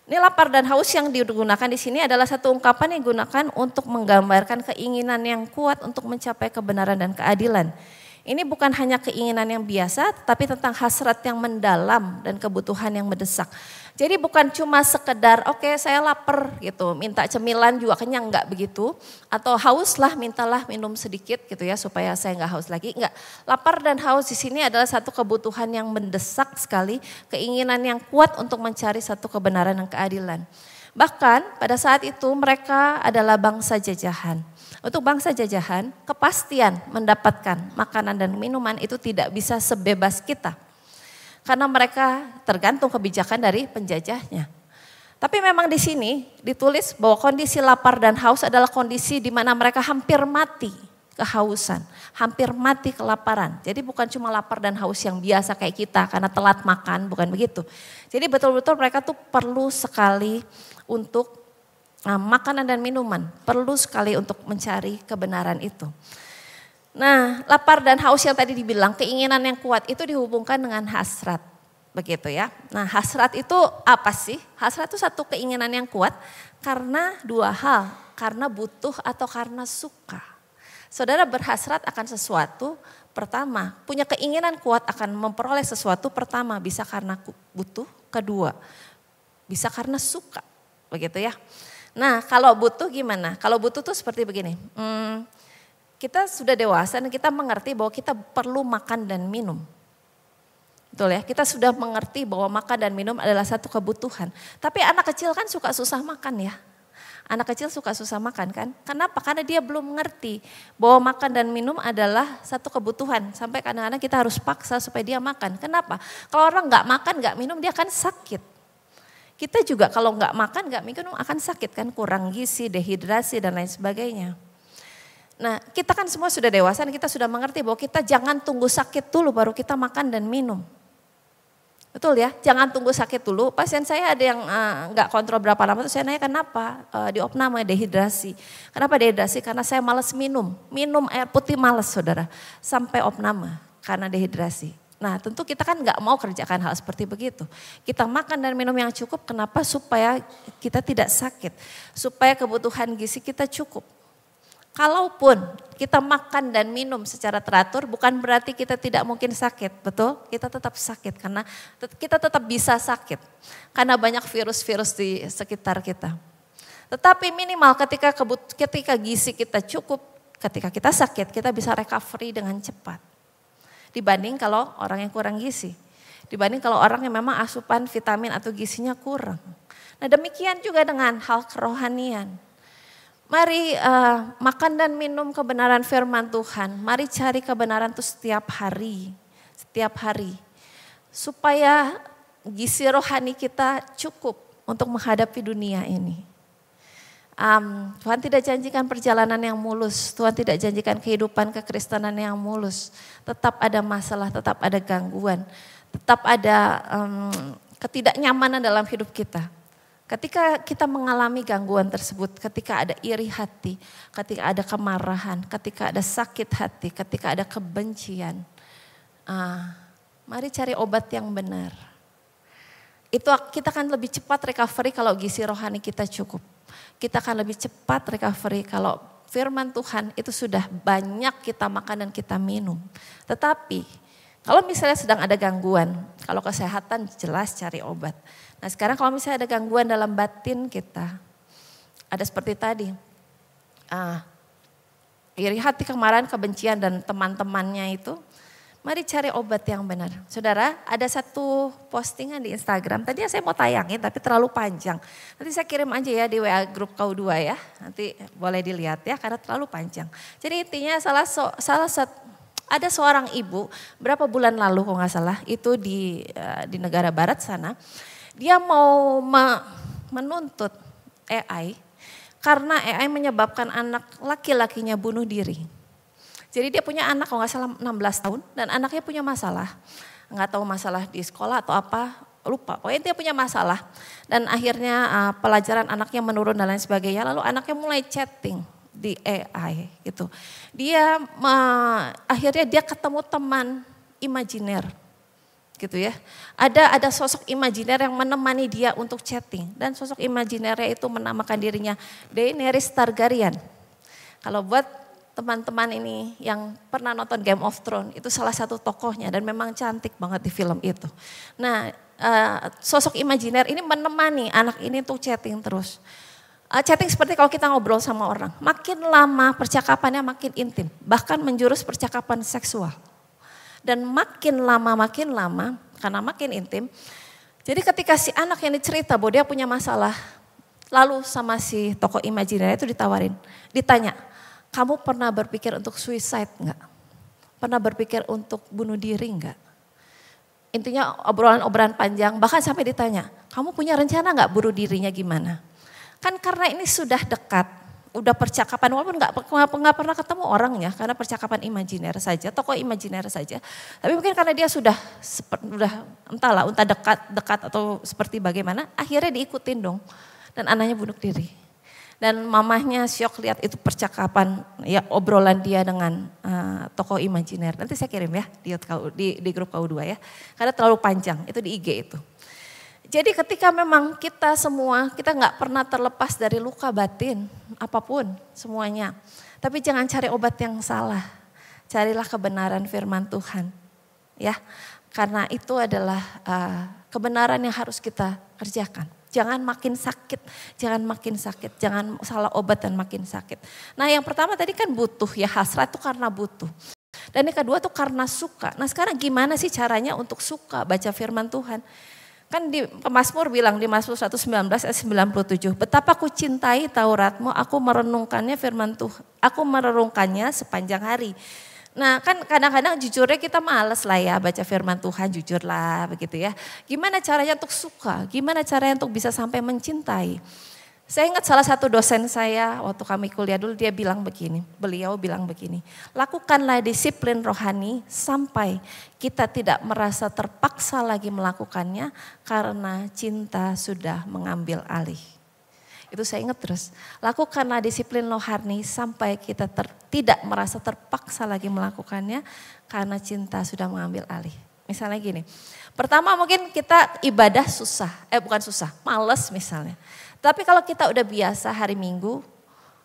Ini lapar dan haus yang digunakan di sini adalah satu ungkapan yang digunakan untuk menggambarkan keinginan yang kuat untuk mencapai kebenaran dan keadilan. Ini bukan hanya keinginan yang biasa, tapi tentang hasrat yang mendalam dan kebutuhan yang mendesak. Jadi bukan cuma sekedar oke, saya lapar gitu, minta cemilan juga kenyang, enggak begitu. Atau haus lah, mintalah minum sedikit gitu ya supaya saya enggak haus lagi. Enggak, lapar dan haus di sini adalah satu kebutuhan yang mendesak sekali, keinginan yang kuat untuk mencari satu kebenaran dan keadilan. Bahkan pada saat itu mereka adalah bangsa jajahan. Untuk bangsa jajahan, kepastian mendapatkan makanan dan minuman itu tidak bisa sebebas kita. Karena mereka tergantung kebijakan dari penjajahnya. Tapi memang di sini ditulis bahwa kondisi lapar dan haus adalah kondisi di mana mereka hampir mati kehausan, hampir mati kelaparan. Jadi bukan cuma lapar dan haus yang biasa kayak kita karena telat makan, bukan begitu. Jadi betul-betul mereka tuh perlu sekali untuk makanan dan minuman, perlu sekali untuk mencari kebenaran itu. Nah, lapar dan haus yang tadi dibilang, keinginan yang kuat itu dihubungkan dengan hasrat, begitu ya. Nah, hasrat itu apa sih? Hasrat itu satu keinginan yang kuat karena dua hal, karena butuh atau karena suka. Saudara berhasrat akan sesuatu, pertama, punya keinginan kuat akan memperoleh sesuatu, pertama bisa karena butuh, kedua bisa karena suka, begitu ya. Nah, kalau butuh gimana? Kalau butuh tuh seperti begini, kita sudah dewasa dan kita mengerti bahwa kita perlu makan dan minum. Betul ya, kita sudah mengerti bahwa makan dan minum adalah satu kebutuhan. Tapi anak kecil kan suka susah makan ya. Anak kecil suka susah makan kan. Kenapa? Karena dia belum mengerti bahwa makan dan minum adalah satu kebutuhan. Sampai kadang-kadang kita harus paksa supaya dia makan. Kenapa? Kalau orang gak makan, gak minum dia akan sakit. Kita juga kalau nggak makan, nggak minum akan sakit kan, kurang gizi, dehidrasi dan lain sebagainya. Nah, kita kan semua sudah dewasa dan kita sudah mengerti bahwa kita jangan tunggu sakit dulu baru kita makan dan minum. Betul ya, jangan tunggu sakit dulu. Pasien saya ada yang nggak kontrol berapa lama, terus saya nanya kenapa di opname dehidrasi. Kenapa dehidrasi? Karena saya malas minum air putih malas saudara, sampai opname karena dehidrasi. Nah tentu kita kan gak mau kerjakan hal seperti begitu. Kita makan dan minum yang cukup, kenapa? Supaya kita tidak sakit. Supaya kebutuhan gizi kita cukup. Kalaupun kita makan dan minum secara teratur, bukan berarti kita tidak mungkin sakit, betul? Kita tetap sakit karena kita tetap bisa sakit. Karena banyak virus-virus di sekitar kita. Tetapi minimal ketika gizi kita cukup, ketika kita sakit, kita bisa recovery dengan cepat. Dibanding kalau orang yang kurang gizi. Dibanding kalau orang yang memang asupan vitamin atau gizinya kurang. Nah demikian juga dengan hal kerohanian. Mari makan dan minum kebenaran firman Tuhan. Mari cari kebenaran itu setiap hari. Setiap hari. Supaya gizi rohani kita cukup untuk menghadapi dunia ini. Tuhan tidak janjikan perjalanan yang mulus, Tuhan tidak janjikan kehidupan kekristenan yang mulus. Tetap ada masalah, tetap ada gangguan, tetap ada ketidaknyamanan dalam hidup kita. Ketika kita mengalami gangguan tersebut, ketika ada iri hati, ketika ada kemarahan, ketika ada sakit hati, ketika ada kebencian, mari cari obat yang benar. Itu kita akan lebih cepat recovery kalau gizi rohani kita cukup. Kita akan lebih cepat recovery kalau firman Tuhan itu sudah banyak kita makan dan kita minum. Tetapi kalau misalnya sedang ada gangguan, kalau kesehatan jelas cari obat. Nah sekarang kalau misalnya ada gangguan dalam batin kita, ada seperti tadi, iri hati, kemarahan, kebencian dan teman-temannya itu, mari cari obat yang benar. Saudara, ada satu postingan di Instagram, tadinya saya mau tayangin tapi terlalu panjang. Nanti saya kirim aja ya di WA grup kau 2 ya, nanti boleh dilihat ya karena terlalu panjang. Jadi intinya ada seorang ibu, berapa bulan lalu kalau nggak salah, itu di negara barat sana, dia mau menuntut AI karena AI menyebabkan anak laki-lakinya bunuh diri. Jadi dia punya anak kalau nggak salah 16 tahun dan anaknya punya masalah. Nggak tahu masalah di sekolah atau apa, lupa. Pokoknya dia punya masalah dan akhirnya pelajaran anaknya menurun dan lain sebagainya. Lalu anaknya mulai chatting di AI gitu. Akhirnya dia ketemu teman imajiner gitu ya. Ada sosok imajiner yang menemani dia untuk chatting dan sosok imajinernya itu menamakan dirinya Daenerys Targaryen. Kalau buat teman-teman ini yang pernah nonton Game of Thrones, itu salah satu tokohnya dan memang cantik banget di film itu. Nah, sosok imajiner ini menemani anak ini untuk chatting terus. Chatting seperti kalau kita ngobrol sama orang, makin lama percakapannya makin intim, bahkan menjurus percakapan seksual. Dan makin lama karena makin intim, jadi ketika si anak yang dicerita bahwa dia punya masalah, lalu sama si tokoh imajiner itu ditanya, kamu pernah berpikir untuk suicide enggak? Pernah berpikir untuk bunuh diri enggak? Intinya obrolan panjang, bahkan sampai ditanya, kamu punya rencana enggak bunuh dirinya gimana? Kan karena ini sudah dekat, udah percakapan walaupun nggak pernah ketemu orangnya karena percakapan imajiner saja, tokoh imajiner saja. Tapi mungkin karena dia sudah entah dekat atau seperti bagaimana, akhirnya diikutin dong dan anaknya bunuh diri. Dan mamahnya syok lihat itu percakapan ya obrolan dia dengan tokoh imajiner. Nanti saya kirim ya di grup kau 2 ya, karena terlalu panjang itu di IG itu. Jadi ketika memang kita semua, kita nggak pernah terlepas dari luka batin, apapun semuanya. Tapi jangan cari obat yang salah, carilah kebenaran firman Tuhan. Ya, karena itu adalah kebenaran yang harus kita kerjakan. Jangan makin sakit, jangan salah obat dan makin sakit. Nah yang pertama tadi kan butuh ya, hasrat itu karena butuh. Dan yang kedua tuh karena suka. Nah sekarang gimana sih caranya untuk suka baca firman Tuhan? Kan di Mazmur bilang di Mazmur 119 ayat 97, betapa ku cintai Tauratmu, aku merenungkannya firman Tuhan, aku merenungkannya sepanjang hari. Nah kan kadang-kadang jujurnya kita males lah ya baca firman Tuhan, jujur lah begitu ya. Gimana caranya untuk suka, gimana caranya untuk bisa sampai mencintai. Saya ingat salah satu dosen saya waktu kami kuliah dulu beliau bilang begini, lakukanlah disiplin rohani sampai kita tidak merasa terpaksa lagi melakukannya karena cinta sudah mengambil alih. Itu saya ingat terus, lakukanlah disiplin rohani sampai kita tidak merasa terpaksa lagi melakukannya karena cinta sudah mengambil alih. Misalnya gini, pertama mungkin kita ibadah males misalnya. Tapi kalau kita udah biasa hari Minggu,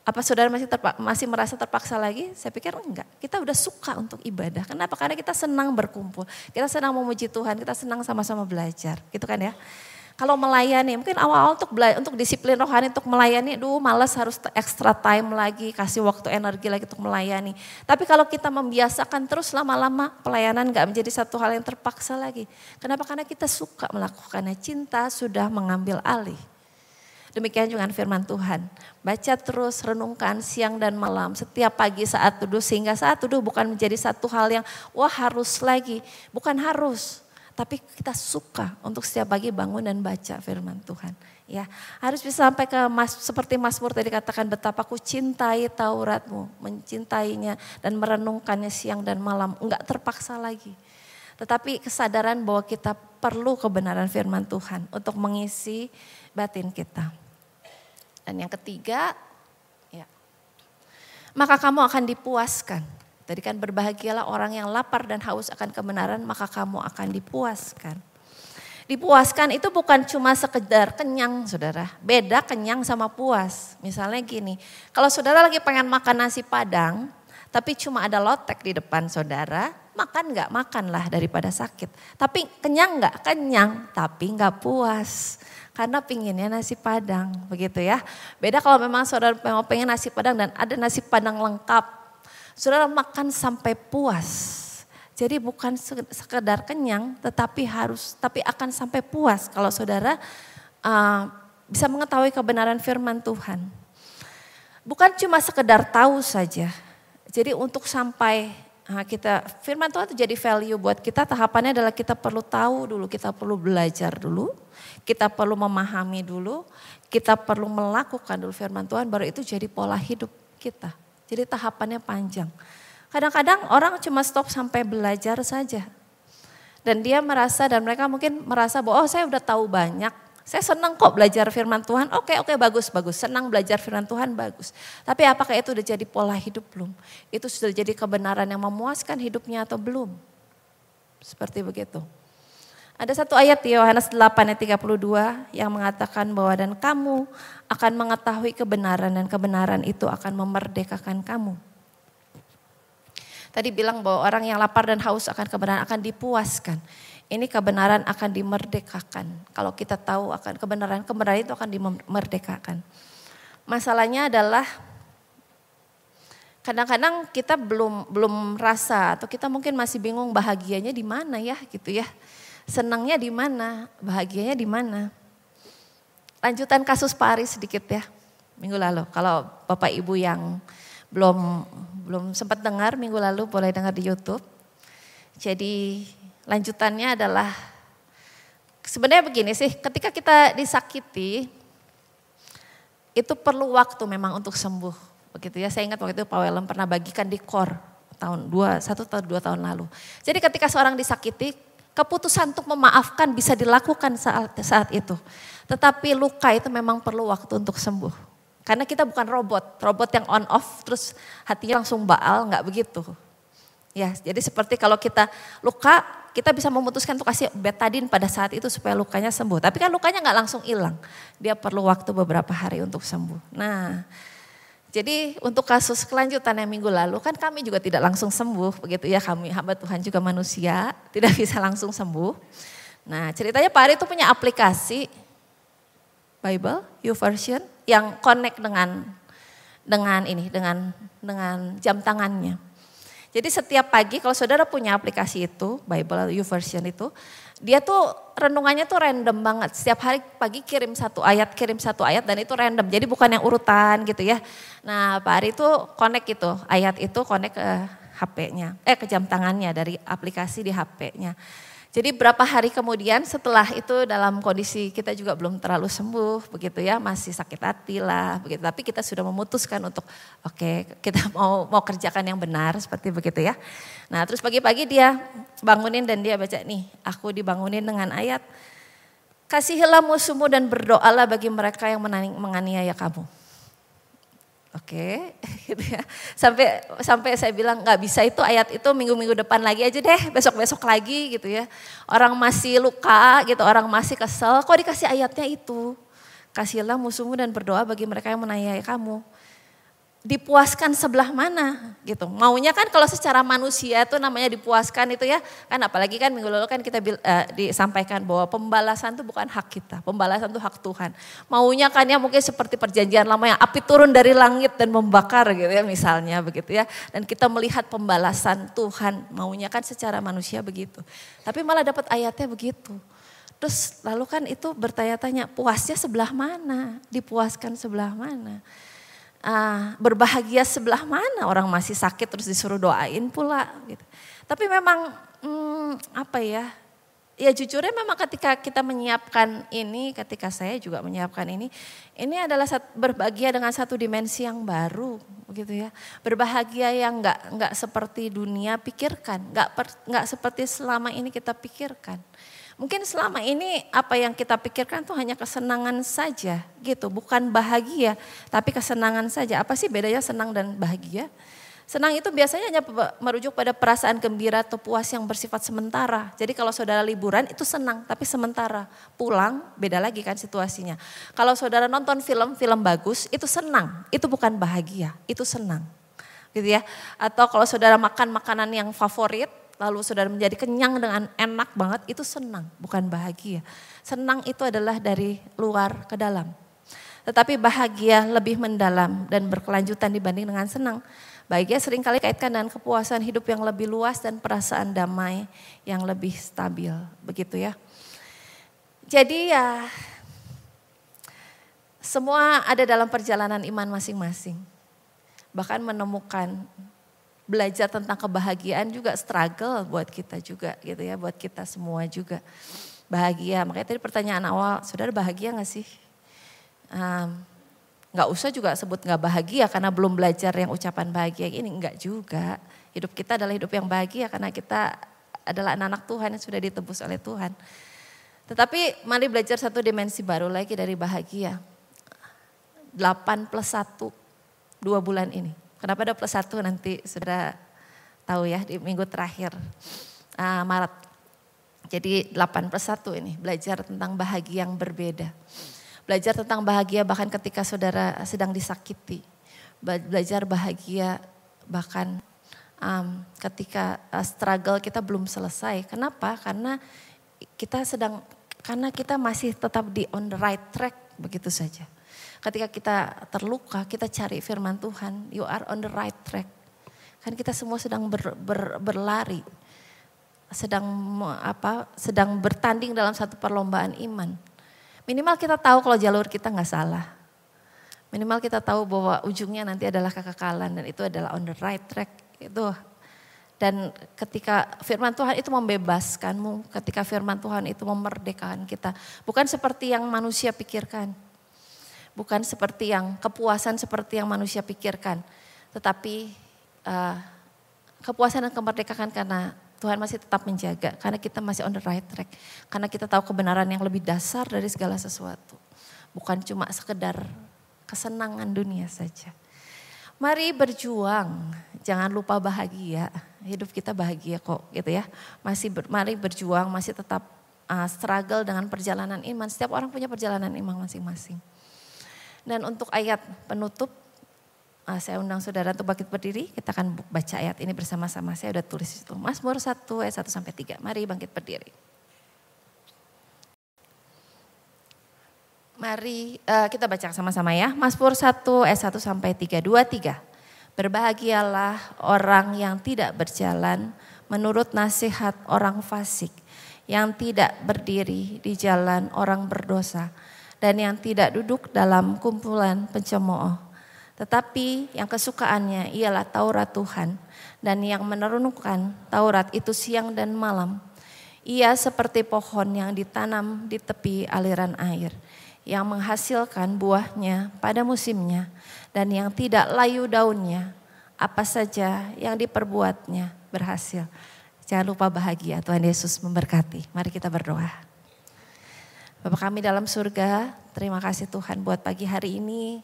apa saudara masih merasa terpaksa lagi? Saya pikir enggak, kita udah suka untuk ibadah. Kenapa? Karena kita senang berkumpul, kita senang memuji Tuhan, kita senang sama-sama belajar, gitu kan ya. Kalau melayani, mungkin awal-awal untuk disiplin rohani, untuk melayani, malas harus extra time lagi, kasih waktu energi lagi untuk melayani. Tapi kalau kita membiasakan terus lama-lama, pelayanan gak menjadi satu hal yang terpaksa lagi. Kenapa? Karena kita suka melakukannya, cinta sudah mengambil alih. Demikian juga firman Tuhan. Baca terus, renungkan siang dan malam, setiap pagi saat teduh, sehingga saat teduh bukan menjadi satu hal yang harus lagi. Bukan harus, tapi kita suka untuk setiap pagi bangun dan baca firman Tuhan. Ya, harus bisa sampai ke seperti Mazmur tadi katakan, betapa ku cintai Tauratmu, mencintainya dan merenungkannya siang dan malam, enggak terpaksa lagi. Tetapi kesadaran bahwa kita perlu kebenaran firman Tuhan untuk mengisi batin kita. Dan yang ketiga, ya, maka kamu akan dipuaskan. Tadi kan berbahagialah orang yang lapar dan haus akan kebenaran, maka kamu akan dipuaskan. Dipuaskan itu bukan cuma sekedar kenyang, saudara. Beda kenyang sama puas. Misalnya gini, kalau saudara lagi pengen makan nasi Padang, tapi cuma ada lotek di depan saudara, makan nggak? Makanlah daripada sakit. Tapi kenyang nggak? Kenyang, tapi nggak puas. Karena pinginnya nasi Padang, begitu ya. Beda kalau memang saudara mau pengen nasi Padang dan ada nasi Padang lengkap. Saudara makan sampai puas. Jadi bukan sekedar kenyang, tapi akan sampai puas kalau saudara bisa mengetahui kebenaran firman Tuhan. Bukan cuma sekedar tahu saja. Jadi untuk sampai firman Tuhan itu jadi value buat kita, tahapannya adalah kita perlu tahu dulu, kita perlu belajar dulu, kita perlu memahami dulu, kita perlu melakukan dulu firman Tuhan, baru itu jadi pola hidup kita. Jadi tahapannya panjang. Kadang-kadang orang cuma stop sampai belajar saja. Dan dia merasa, dan mereka mungkin merasa bahwa saya udah tahu banyak. Saya senang kok belajar firman Tuhan, oke bagus. Senang belajar firman Tuhan, bagus. Tapi apakah itu udah jadi pola hidup belum? Itu sudah jadi kebenaran yang memuaskan hidupnya atau belum? Seperti begitu. Ada satu ayat di Yohanes 8 ayat 32 yang mengatakan bahwa dan kamu akan mengetahui kebenaran dan kebenaran itu akan memerdekakan kamu. Tadi bilang bahwa orang yang lapar dan haus akan kebenaran akan dipuaskan. Ini kebenaran akan dimerdekakan. Kalau kita tahu akan kebenaran itu akan dimerdekakan. Masalahnya adalah kadang-kadang kita belum rasa atau kita mungkin masih bingung bahagianya di mana ya gitu ya. Senangnya di mana, bahagianya di mana. Lanjutan kasus Pak Ari sedikit ya minggu lalu. Kalau Bapak Ibu yang belum sempat dengar minggu lalu boleh dengar di YouTube. Jadi lanjutannya adalah sebenarnya begini sih, ketika kita disakiti itu perlu waktu memang untuk sembuh. Begitu ya, saya ingat waktu itu Pak Welem pernah bagikan di KOR tahun 2 tahun lalu. Jadi ketika seorang disakiti, keputusan untuk memaafkan bisa dilakukan saat itu. Tetapi luka itu memang perlu waktu untuk sembuh. Karena kita bukan robot yang on off terus hatinya langsung baal, enggak begitu. Ya, jadi seperti kalau kita luka, kita bisa memutuskan untuk kasih betadine pada saat itu supaya lukanya sembuh. Tapi kan lukanya enggak langsung hilang. Dia perlu waktu beberapa hari untuk sembuh. Nah, jadi untuk kasus kelanjutan yang minggu lalu kan kami juga tidak langsung sembuh. Begitu ya, kami hamba Tuhan juga manusia, tidak bisa langsung sembuh. Nah, ceritanya Pak Ari itu punya aplikasi Bible, YouVersion yang connect dengan jam tangannya. Jadi setiap pagi kalau saudara punya aplikasi itu, Bible atau YouVersion itu, dia tuh renungannya tuh random banget. Setiap hari pagi kirim satu ayat dan itu random. Jadi bukan yang urutan gitu ya. Nah Pak Ari itu connect itu, ayat itu connect ke HP-nya, ke jam tangannya dari aplikasi di HP-nya. Jadi berapa hari kemudian setelah itu dalam kondisi kita juga belum terlalu sembuh begitu ya, masih sakit hati lah begitu. Tapi kita sudah memutuskan untuk kita mau kerjakan yang benar seperti begitu ya. Nah terus pagi-pagi dia bangunin dan dia baca nih, aku dibangunin dengan ayat, kasihilah musuhmu dan berdoalah bagi mereka yang menganiaya kamu. Gitu ya. Sampai saya bilang nggak bisa itu ayat itu minggu-minggu depan lagi aja deh, besok-besok lagi gitu ya. Orang masih luka gitu, orang masih kesel, kok dikasih ayatnya itu. Kasihilah musuhmu dan berdoa bagi mereka yang menganiaya kamu. Dipuaskan sebelah mana gitu. Maunya kan kalau secara manusia itu namanya dipuaskan itu ya. Kan apalagi kan minggu lalu kan kita disampaikan bahwa pembalasan itu bukan hak kita. Pembalasan itu hak Tuhan. Maunya kan ya mungkin seperti perjanjian lama yang api turun dari langit dan membakar gitu ya misalnya begitu ya. Dan kita melihat pembalasan Tuhan. Maunya kan secara manusia begitu. Tapi malah dapat ayatnya begitu. Terus lalu kan itu bertanya-tanya puasnya sebelah mana? Dipuaskan sebelah mana? Berbahagia sebelah mana, orang masih sakit terus disuruh doain pula gitu. Tapi memang ya jujurnya memang ketika kita menyiapkan ini, ketika saya juga menyiapkan ini adalah berbahagia dengan satu dimensi yang baru, begitu ya. Berbahagia yang nggak seperti dunia pikirkan, nggak seperti selama ini kita pikirkan. Mungkin selama ini apa yang kita pikirkan tuh hanya kesenangan saja, gitu, bukan bahagia, tapi kesenangan saja. Apa sih bedanya senang dan bahagia? Senang itu biasanya hanya merujuk pada perasaan gembira atau puas yang bersifat sementara. Jadi kalau saudara liburan itu senang tapi sementara. Pulang beda lagi kan situasinya. Kalau saudara nonton film bagus itu senang. Itu bukan bahagia, itu senang. Gitu ya. Atau kalau saudara makan makanan yang favorit lalu saudara menjadi kenyang dengan enak banget itu senang, bukan bahagia. Senang itu adalah dari luar ke dalam. Tetapi bahagia lebih mendalam dan berkelanjutan dibanding dengan senang. Bahagia seringkali kaitkan dengan kepuasan hidup yang lebih luas dan perasaan damai yang lebih stabil, begitu ya. Jadi ya semua ada dalam perjalanan iman masing-masing. Bahkan menemukan belajar tentang kebahagiaan juga struggle buat kita juga gitu ya, buat kita semua juga. Bahagia, makanya tadi pertanyaan awal, saudara bahagia gak sih? Gak usah juga sebut gak bahagia karena belum belajar yang ucapan bahagia ini, enggak juga. Hidup kita adalah hidup yang bahagia karena kita adalah anak-anak Tuhan yang sudah ditebus oleh Tuhan. Tetapi mari belajar satu dimensi baru lagi dari bahagia. 8+1, 2 bulan ini. Kenapa ada +1 nanti sudah tahu ya di minggu terakhir Maret. Jadi 8+1 ini belajar tentang bahagia yang berbeda. Belajar tentang bahagia bahkan ketika saudara sedang disakiti. Belajar bahagia bahkan ketika struggle kita belum selesai. Kenapa? Karena kita masih tetap di on the right track begitu saja. Ketika kita terluka, kita cari firman Tuhan, you are on the right track. Kan kita semua sedang berlari. Sedang bertanding dalam satu perlombaan iman. Minimal kita tahu kalau jalur kita nggak salah. Minimal kita tahu bahwa ujungnya nanti adalah kekekalan dan itu adalah on the right track. Dan ketika firman Tuhan itu membebaskanmu, ketika firman Tuhan itu memerdekakan kita. Bukan seperti yang manusia pikirkan. Bukan seperti yang kepuasan seperti yang manusia pikirkan. Tetapi kepuasan dan kemerdekaan karena Tuhan masih tetap menjaga, karena kita masih on the right track. Karena kita tahu kebenaran yang lebih dasar dari segala sesuatu. Bukan cuma sekedar kesenangan dunia saja. Mari berjuang, jangan lupa bahagia. Hidup kita bahagia kok gitu ya. Mari berjuang, masih tetap struggle dengan perjalanan iman. Setiap orang punya perjalanan iman masing-masing. Dan untuk ayat penutup, saya undang saudara untuk bangkit berdiri, kita akan baca ayat ini bersama-sama. Saya udah tulis itu. Mazmur 1 ayat 1-3. Mari bangkit berdiri. Mari kita baca sama-sama ya. Mazmur 1 ayat 1-3. 2-3. Berbahagialah orang yang tidak berjalan menurut nasihat orang fasik, yang tidak berdiri di jalan orang berdosa, dan yang tidak duduk dalam kumpulan pencemooh. Tetapi yang kesukaannya ialah Taurat Tuhan, dan yang merenungkan Taurat itu siang dan malam. Ia seperti pohon yang ditanam di tepi aliran air, yang menghasilkan buahnya pada musimnya, dan yang tidak layu daunnya. Apa saja yang diperbuatnya berhasil. Jangan lupa bahagia, Tuhan Yesus memberkati. Mari kita berdoa. Bapa kami dalam surga, terima kasih Tuhan buat pagi hari ini.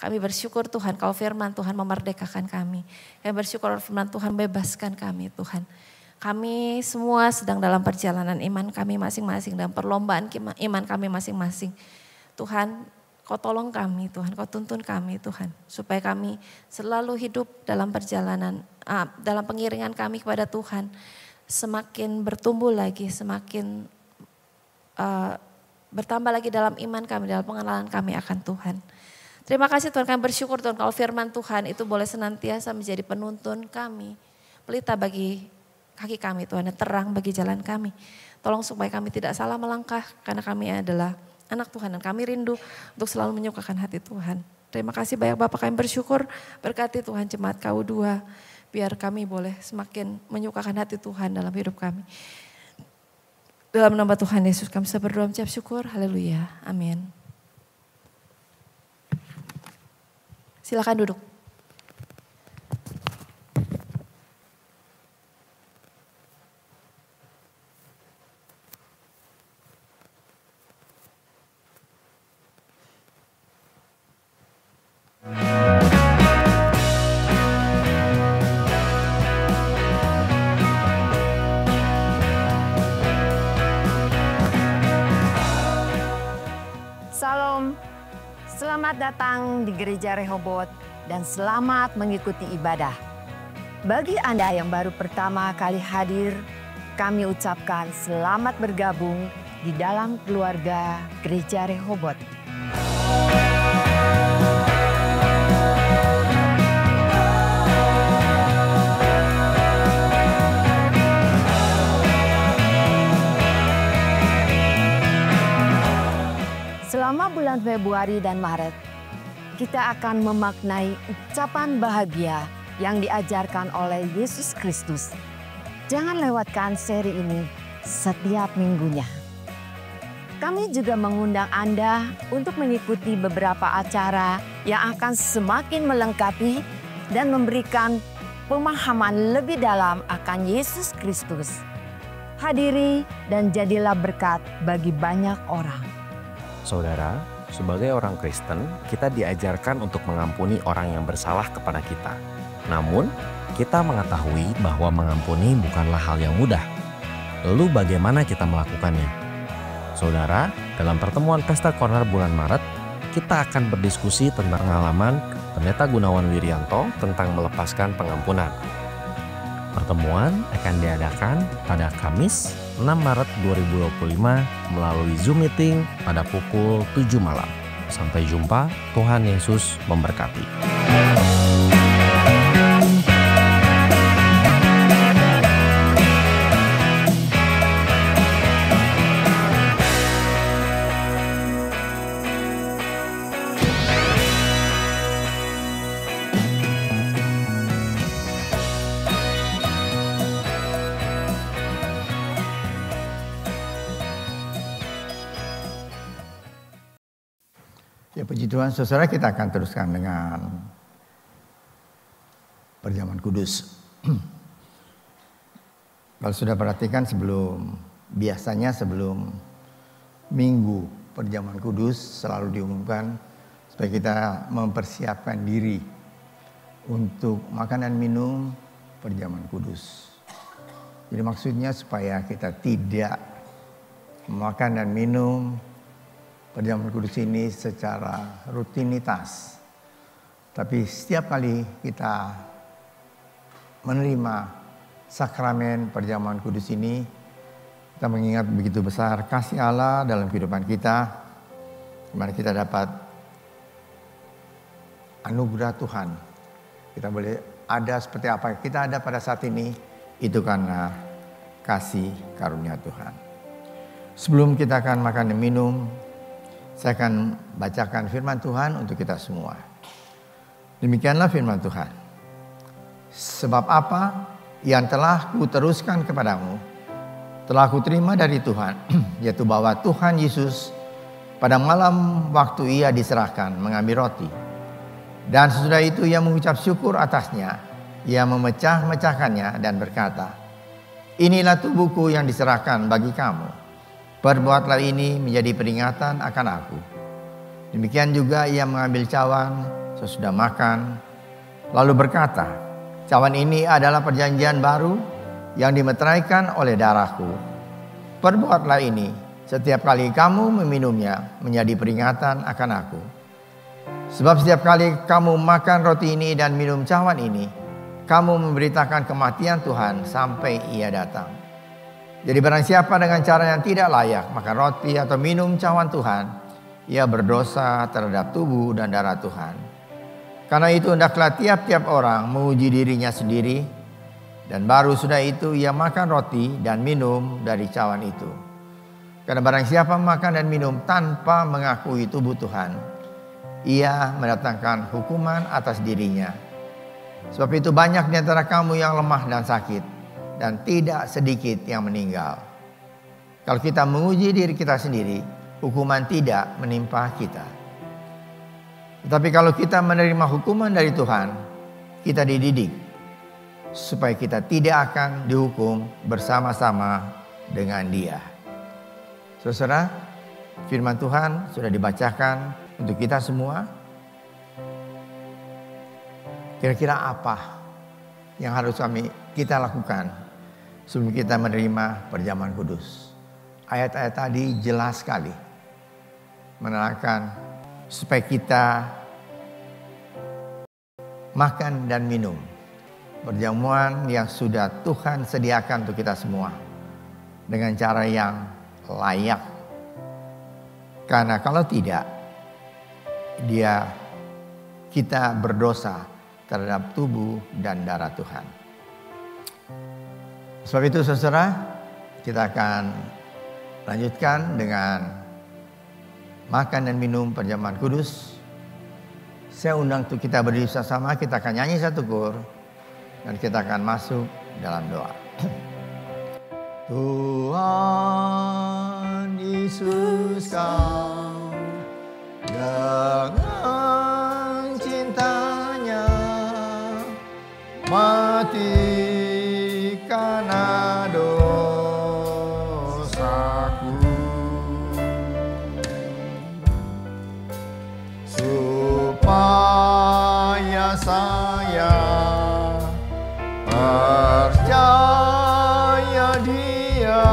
Kami bersyukur Tuhan kalau firman Tuhan memerdekakan kami. Kami bersyukur firman Tuhan bebaskan kami Tuhan. Kami semua sedang dalam perjalanan iman kami masing-masing. Dalam perlombaan iman kami masing-masing. Tuhan Kau tolong kami Tuhan, Kau tuntun kami Tuhan. Supaya kami selalu hidup dalam perjalanan, dalam pengiringan kami kepada Tuhan. Semakin bertumbuh lagi, semakin bertambah lagi dalam iman kami, dalam pengenalan kami akan Tuhan. Terima kasih Tuhan, kami bersyukur Tuhan kalau firman Tuhan itu boleh senantiasa menjadi penuntun kami. Pelita bagi kaki kami Tuhan dan terang bagi jalan kami. Tolong supaya kami tidak salah melangkah karena kami adalah anak Tuhan dan kami rindu untuk selalu menyukakan hati Tuhan. Terima kasih banyak Bapak, kami bersyukur berkati Tuhan jemaat KU2. Biar kami boleh semakin menyukakan hati Tuhan dalam hidup kami. Dalam nama Tuhan Yesus kami berdoa mengucap syukur. Haleluya. Amin. Silakan duduk. Salam, selamat datang di Gereja Rehobot dan selamat mengikuti ibadah. Bagi Anda yang baru pertama kali hadir, kami ucapkan selamat bergabung di dalam keluarga Gereja Rehobot. Selama bulan Februari dan Maret, kita akan memaknai ucapan bahagia yang diajarkan oleh Yesus Kristus. Jangan lewatkan seri ini setiap minggunya. Kami juga mengundang Anda untuk mengikuti beberapa acara yang akan semakin melengkapi dan memberikan pemahaman lebih dalam akan Yesus Kristus. Hadiri dan jadilah berkat bagi banyak orang. Saudara, sebagai orang Kristen, kita diajarkan untuk mengampuni orang yang bersalah kepada kita. Namun, kita mengetahui bahwa mengampuni bukanlah hal yang mudah. Lalu bagaimana kita melakukannya? Saudara, dalam pertemuan Pesta Corner bulan Maret, kita akan berdiskusi tentang pengalaman Pendeta Gunawan Wirianto tentang melepaskan pengampunan. Pertemuan akan diadakan pada Kamis 6 Maret 2025 melalui Zoom meeting pada pukul 7 malam. Sampai jumpa, Tuhan Yesus memberkati. Ya, puji Tuhan, saudara, kita akan teruskan dengan perjamuan kudus. Kalau sudah perhatikan biasanya sebelum minggu perjamuan kudus selalu diumumkan supaya kita mempersiapkan diri untuk makan dan minum perjamuan kudus. Jadi maksudnya supaya kita tidak makan dan minum perjamuan kudus ini secara rutinitas. Tapi setiap kali kita menerima sakramen perjamuan kudus ini, kita mengingat begitu besar kasih Allah dalam kehidupan kita, di mana kita dapat anugerah Tuhan. Kita boleh ada seperti apa kita ada pada saat ini, itu karena kasih karunia Tuhan. Sebelum kita akan makan dan minum, saya akan bacakan firman Tuhan untuk kita semua. Demikianlah firman Tuhan. Sebab apa yang telah kuteruskan kepadamu, telah kuterima dari Tuhan, yaitu bahwa Tuhan Yesus pada malam waktu ia diserahkan mengambil roti. Dan sesudah itu ia mengucap syukur atasnya, ia memecah-mecahkannya dan berkata, inilah tubuhku yang diserahkan bagi kamu. Perbuatlah ini menjadi peringatan akan aku. Demikian juga ia mengambil cawan sesudah makan, lalu berkata, cawan ini adalah perjanjian baru yang dimeteraikan oleh darahku. Perbuatlah ini setiap kali kamu meminumnya menjadi peringatan akan aku. Sebab setiap kali kamu makan roti ini dan minum cawan ini, kamu memberitakan kematian Tuhan sampai ia datang. Jadi barang siapa dengan cara yang tidak layak makan roti atau minum cawan Tuhan, ia berdosa terhadap tubuh dan darah Tuhan. Karena itu hendaklah tiap-tiap orang menguji dirinya sendiri, dan baru sudah itu ia makan roti dan minum dari cawan itu. Karena barang siapa makan dan minum tanpa mengakui tubuh Tuhan, ia mendatangkan hukuman atas dirinya. Sebab itu banyak di antara kamu yang lemah dan sakit, dan tidak sedikit yang meninggal. Kalau kita menguji diri kita sendiri, hukuman tidak menimpa kita. Tetapi kalau kita menerima hukuman dari Tuhan, kita dididik supaya kita tidak akan dihukum bersama-sama dengan Dia. Saudara, firman Tuhan sudah dibacakan untuk kita semua. Kira-kira apa yang harus kita lakukan sebelum kita menerima perjamuan kudus? Ayat-ayat tadi jelas sekali menerangkan supaya kita makan dan minum perjamuan yang sudah Tuhan sediakan untuk kita semua dengan cara yang layak. Karena kalau tidak, kita berdosa terhadap tubuh dan darah Tuhan. Sebab itu saudara, kita akan lanjutkan dengan makan dan minum perjamuan kudus. Saya undang untuk kita berdiri bersama, kita akan nyanyi satu kur dan kita akan masuk dalam doa. Tuhan Yesus, Kau dengan cintanya mati karena dosaku, supaya saya percaya Dia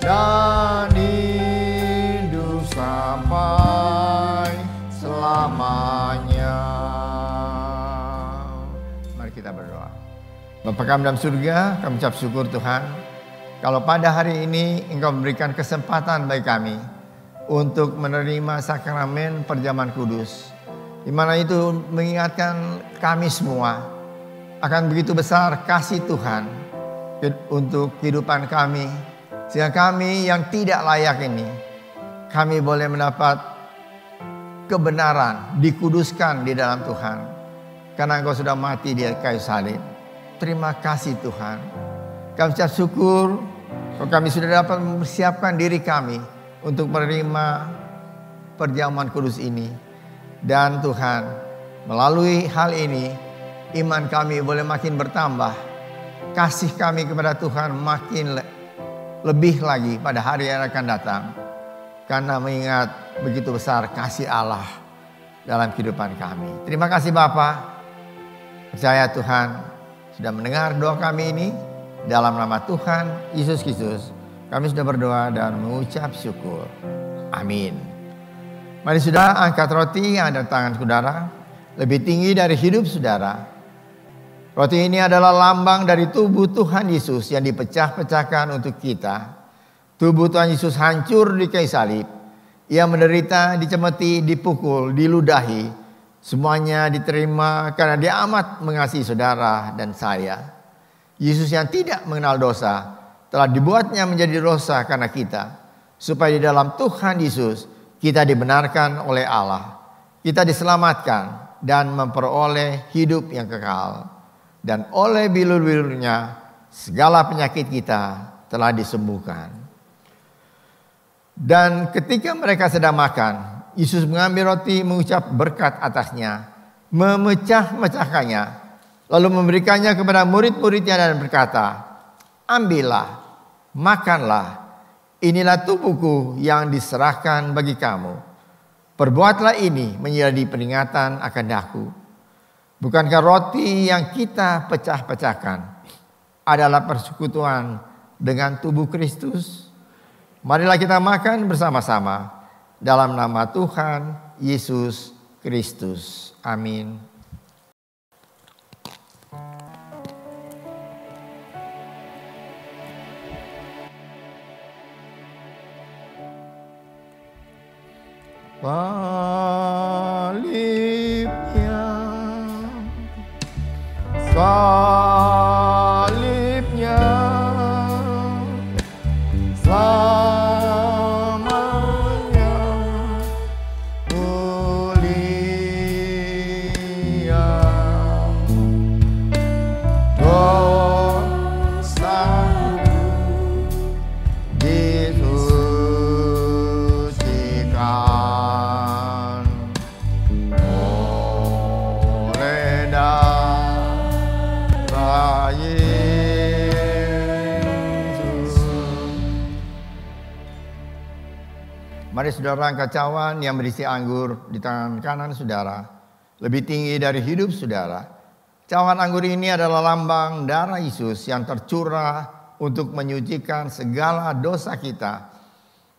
dan hidup sampai selamanya. Mari kita berdoa. Bapa kami dalam surga, kami ucap syukur Tuhan, kalau pada hari ini Engkau memberikan kesempatan bagi kami untuk menerima sakramen perjamuan kudus, di mana itu mengingatkan kami semua akan begitu besar kasih Tuhan untuk kehidupan kami, sehingga kami yang tidak layak ini, kami boleh mendapat kebenaran, dikuduskan di dalam Tuhan, karena Engkau sudah mati di kayu salib. Terima kasih Tuhan. Kami ucap syukur kalau kami sudah dapat mempersiapkan diri kami untuk menerima perjamuan kudus ini. Dan Tuhan, melalui hal ini, iman kami boleh makin bertambah. Kasih kami kepada Tuhan makin lebih lagi pada hari yang akan datang. Karena mengingat begitu besar kasih Allah dalam kehidupan kami. Terima kasih Bapa. Percaya Tuhan sudah mendengar doa kami ini. Dalam nama Tuhan Yesus Kristus kami sudah berdoa dan mengucap syukur. Amin. Mari saudara angkat roti yang ada di tangan saudara, lebih tinggi dari hidup saudara. Roti ini adalah lambang dari tubuh Tuhan Yesus yang dipecah-pecahkan untuk kita. Tubuh Tuhan Yesus hancur di kayu salib. Ia menderita, dicemeti, dipukul, diludahi. Semuanya diterima karena Dia amat mengasihi saudara dan saya. Yesus yang tidak mengenal dosa telah dibuatnya menjadi dosa karena kita, supaya di dalam Tuhan Yesus kita dibenarkan oleh Allah, kita diselamatkan dan memperoleh hidup yang kekal. Dan oleh bilur-bilurnya segala penyakit kita telah disembuhkan. Dan ketika mereka sedang makan, Yesus mengambil roti, mengucap berkat atasnya, memecah-mecahkannya, lalu memberikannya kepada murid-muridnya dan berkata, ambillah, makanlah, inilah tubuhku yang diserahkan bagi kamu. Perbuatlah ini menjadi peringatan akan aku. Bukankah roti yang kita pecah-pecahkan adalah persekutuan dengan tubuh Kristus? Marilah kita makan bersama-sama dalam nama Tuhan Yesus Kristus. Amin. Salibnya selamanya mulia, dosaku Mari saudara, angkat cawan yang berisi anggur di tangan kanan saudara, lebih tinggi dari hidup saudara. Cawan anggur ini adalah lambang darah Yesus yang tercurah untuk menyucikan segala dosa kita.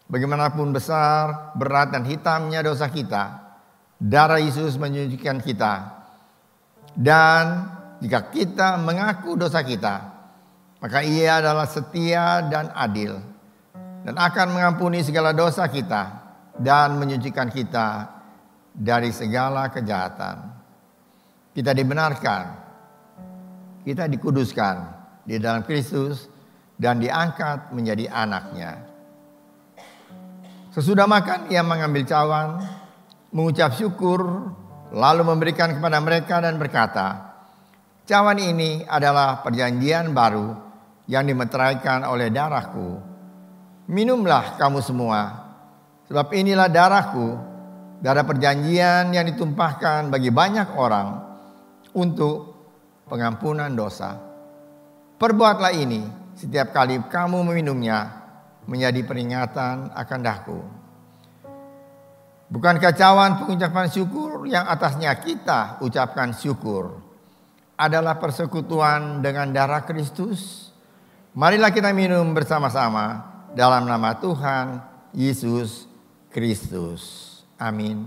Bagaimanapun besar, berat dan hitamnya dosa kita, darah Yesus menyucikan kita. Dan jika kita mengaku dosa kita, maka Ia adalah setia dan adil dan akan mengampuni segala dosa kita dan menyucikan kita dari segala kejahatan. Kita dibenarkan, kita dikuduskan di dalam Kristus dan diangkat menjadi anak-Nya. Sesudah makan, Ia mengambil cawan, mengucap syukur, lalu memberikan kepada mereka dan berkata, "Cawan ini adalah perjanjian baru yang dimeteraikan oleh darahku. Minumlah kamu semua, sebab inilah darahku, darah perjanjian yang ditumpahkan bagi banyak orang untuk pengampunan dosa. Perbuatlah ini setiap kali kamu meminumnya menjadi peringatan akan daku." Bukankah cawan pengucapan syukur yang atasnya kita ucapkan syukur adalah persekutuan dengan darah Kristus? Marilah kita minum bersama-sama dalam nama Tuhan Yesus Kristus. Amin.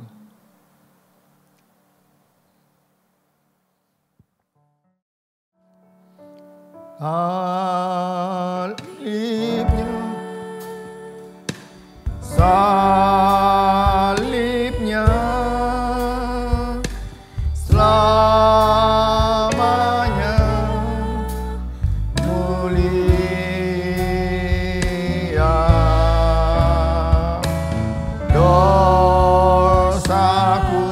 Salibnya selamanya mulia, dosaku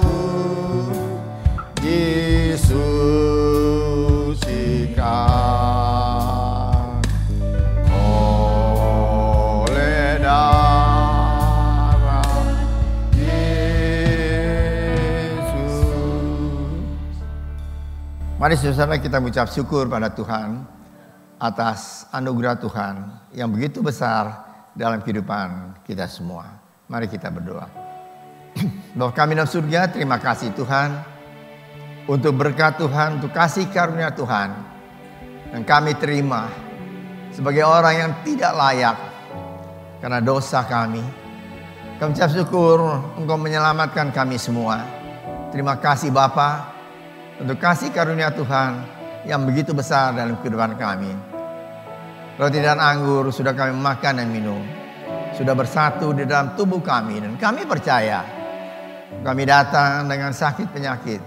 disucikan oleh darah Yesus. Mari saudara, kita mengucap syukur pada Tuhan atas anugerah Tuhan yang begitu besar dalam kehidupan kita semua. Mari kita berdoa. Bapa kami dalam surga, terima kasih Tuhan untuk berkat Tuhan, untuk kasih karunia Tuhan yang kami terima sebagai orang yang tidak layak karena dosa kami. Kami ucap syukur Engkau menyelamatkan kami semua. Terima kasih Bapa untuk kasih karunia Tuhan yang begitu besar dalam kehidupan kami. Roti dan anggur sudah kami makan dan minum, sudah bersatu di dalam tubuh kami, dan kami percaya kami datang dengan sakit penyakit,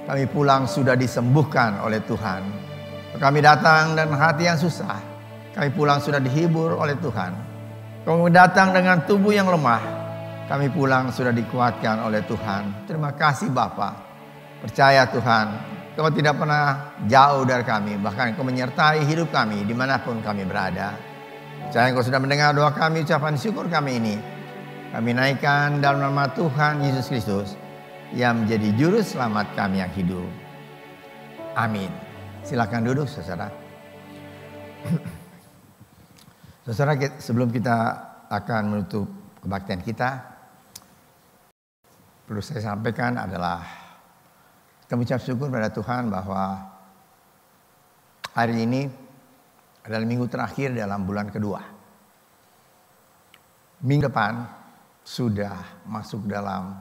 kami pulang sudah disembuhkan oleh Tuhan. Kami datang dengan hati yang susah, kami pulang sudah dihibur oleh Tuhan. Kami datang dengan tubuh yang lemah, kami pulang sudah dikuatkan oleh Tuhan. Terima kasih Bapa. Percaya Tuhan, Kau tidak pernah jauh dari kami, bahkan Kau menyertai hidup kami dimanapun kami berada. Percaya Kau sudah mendengar doa kami, ucapan syukur kami ini. Kami naikkan dalam nama Tuhan Yesus Kristus yang menjadi juru selamat kami yang hidup. Amin. Silakan duduk saudara. Saudara, sebelum kita akan menutup kebaktian kita, perlu saya sampaikan adalah kita mengucap syukur pada Tuhan bahwa hari ini adalah minggu terakhir dalam bulan kedua. Minggu depan sudah masuk dalam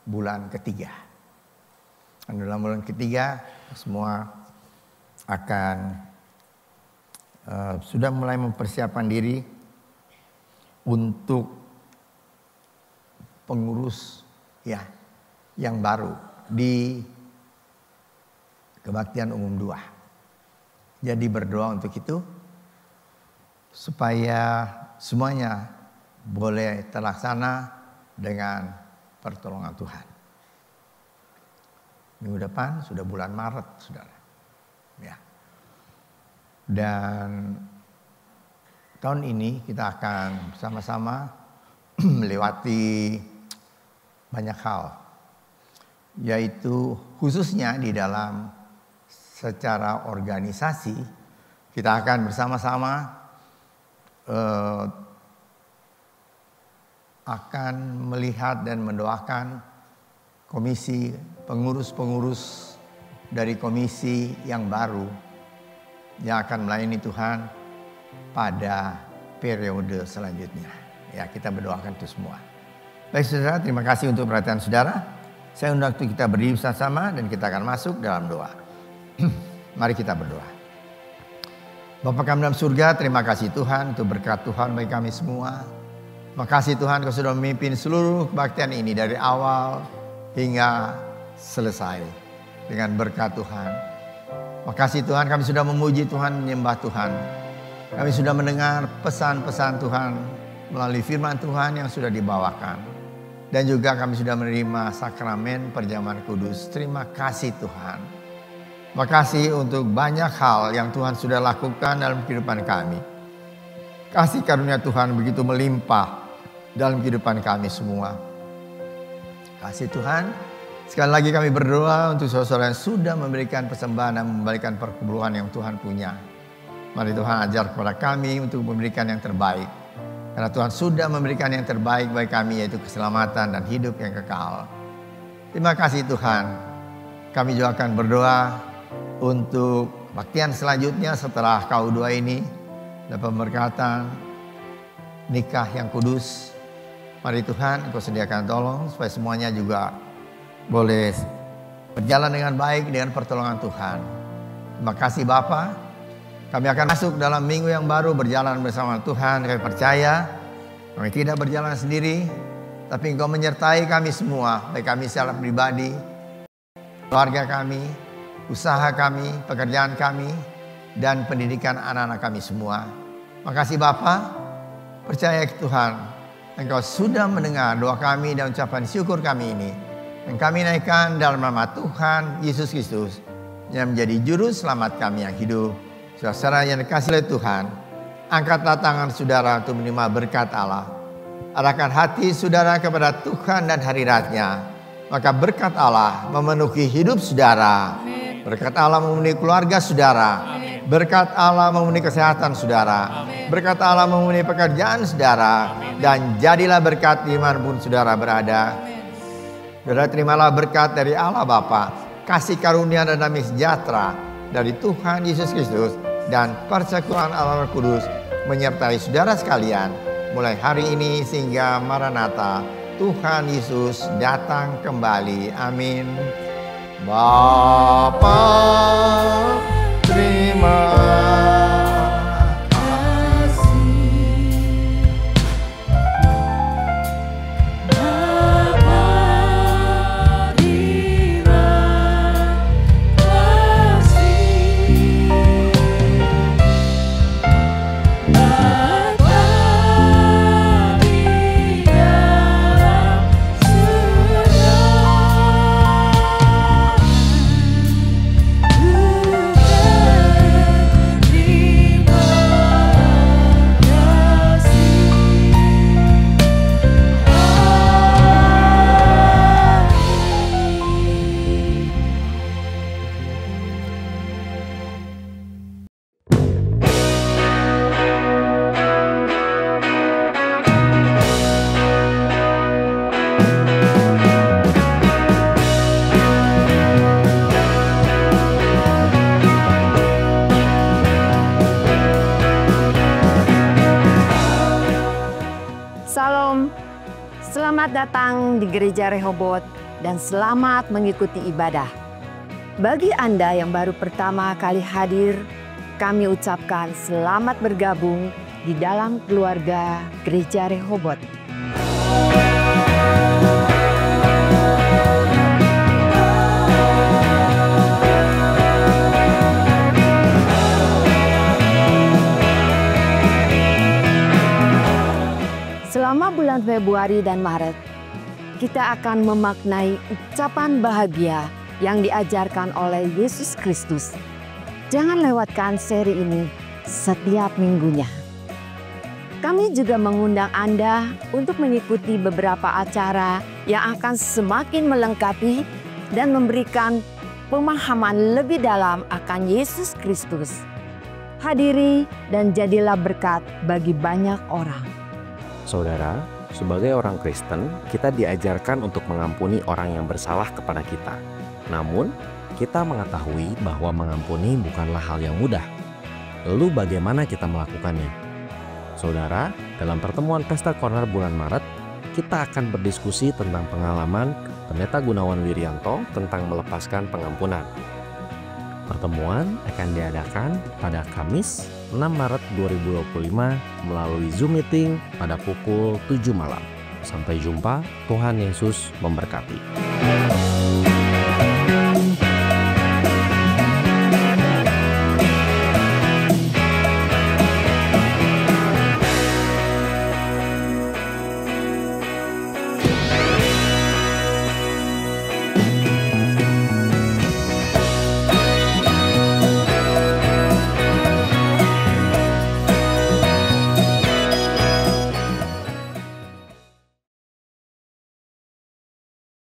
bulan ketiga. Dan dalam bulan ketiga semua akan sudah mulai mempersiapkan diri untuk pengurus yang baru di Kebaktian Umum 2. Jadi berdoa untuk itu supaya semuanya boleh terlaksana dengan pertolongan Tuhan. Minggu depan sudah bulan Maret, saudara. Ya. Dan tahun ini kita akan bersama-sama melewati banyak hal, yaitu khususnya di dalam secara organisasi kita akan bersama-sama akan melihat dan mendoakan komisi pengurus-pengurus dari komisi yang baru yang akan melayani Tuhan pada periode selanjutnya. Ya, kita berdoakan itu semua. Baik saudara, terima kasih untuk perhatian saudara. Saya undang untuk kita berdiri bersama-sama dan kita akan masuk dalam doa. Mari kita berdoa. Bapa kami dalam surga, terima kasih Tuhan untuk berkat Tuhan bagi kami semua. Terima kasih Tuhan Kau sudah memimpin seluruh kebaktian ini dari awal hingga selesai dengan berkat Tuhan. Terima kasih Tuhan, kami sudah memuji Tuhan, menyembah Tuhan. Kami sudah mendengar pesan-pesan Tuhan melalui firman Tuhan yang sudah dibawakan. Dan juga kami sudah menerima sakramen perjamuan kudus. Terima kasih Tuhan. Terima kasih untuk banyak hal yang Tuhan sudah lakukan dalam kehidupan kami. Kasih karunia Tuhan begitu melimpah dalam kehidupan kami semua. Kasih Tuhan. Sekali lagi kami berdoa untuk saudara-saudara yang sudah memberikan persembahan dan memberikan perpuluhan yang Tuhan punya. Mari Tuhan ajar kepada kami untuk memberikan yang terbaik. Karena Tuhan sudah memberikan yang terbaik bagi kami, yaitu keselamatan dan hidup yang kekal. Terima kasih Tuhan. Kami juga akan berdoa untuk kebaktian selanjutnya setelah KU2 ini. Dan pemberkatan nikah yang kudus. Mari Tuhan Engkau sediakan tolong supaya semuanya juga boleh berjalan dengan baik dengan pertolongan Tuhan. Terima kasih Bapa. Kami akan masuk dalam minggu yang baru berjalan bersama Tuhan. Kami percaya kami tidak berjalan sendiri, tapi Engkau menyertai kami semua, baik kami secara pribadi, keluarga kami, usaha kami, pekerjaan kami, dan pendidikan anak-anak kami semua. Makasih Bapa, percaya Tuhan, Engkau sudah mendengar doa kami dan ucapan syukur kami ini. Dan kami naikkan dalam nama Tuhan Yesus Kristus yang menjadi juru selamat kami yang hidup. Saudara yang dikasihi oleh Tuhan, angkatlah tangan saudara untuk menerima berkat Allah. Arahkan hati saudara kepada Tuhan dan hadirat-Nya. Maka berkat Allah memenuhi hidup saudara. Amin. Berkat Allah memenuhi keluarga saudara. Amin. Berkat Allah memenuhi kesehatan saudara. Amin. Berkat Allah memenuhi pekerjaan saudara. Amin. Dan jadilah berkat dimanapun saudara berada. Amin. Saudara terimalah berkat dari Allah Bapa, kasih karunia dan damai sejahtera dari Tuhan Yesus Kristus. Dan persekutuan Allah Kudus menyertai saudara sekalian mulai hari ini sehingga Maranatha, Tuhan Yesus datang kembali. Amin. Bapa, terima Selamat datang di Gereja Rehoboth dan selamat mengikuti ibadah. Bagi Anda yang baru pertama kali hadir, kami ucapkan selamat bergabung di dalam keluarga Gereja Rehoboth. Selama bulan Februari dan Maret, kita akan memaknai ucapan bahagia yang diajarkan oleh Yesus Kristus. Jangan lewatkan seri ini setiap minggunya. Kami juga mengundang Anda untuk mengikuti beberapa acara yang akan semakin melengkapi dan memberikan pemahaman lebih dalam akan Yesus Kristus. Hadiri dan jadilah berkat bagi banyak orang. Saudara, Sebagai orang Kristen, kita diajarkan untuk mengampuni orang yang bersalah kepada kita. Namun, kita mengetahui bahwa mengampuni bukanlah hal yang mudah. Lalu bagaimana kita melakukannya? Saudara, dalam pertemuan Pesta Corner bulan Maret, kita akan berdiskusi tentang pengalaman Pendeta Gunawan Wirianto tentang melepaskan pengampunan. Pertemuan akan diadakan pada Kamis 6 Maret 2025 melalui Zoom meeting pada pukul 7 malam. Sampai jumpa, Tuhan Yesus memberkati.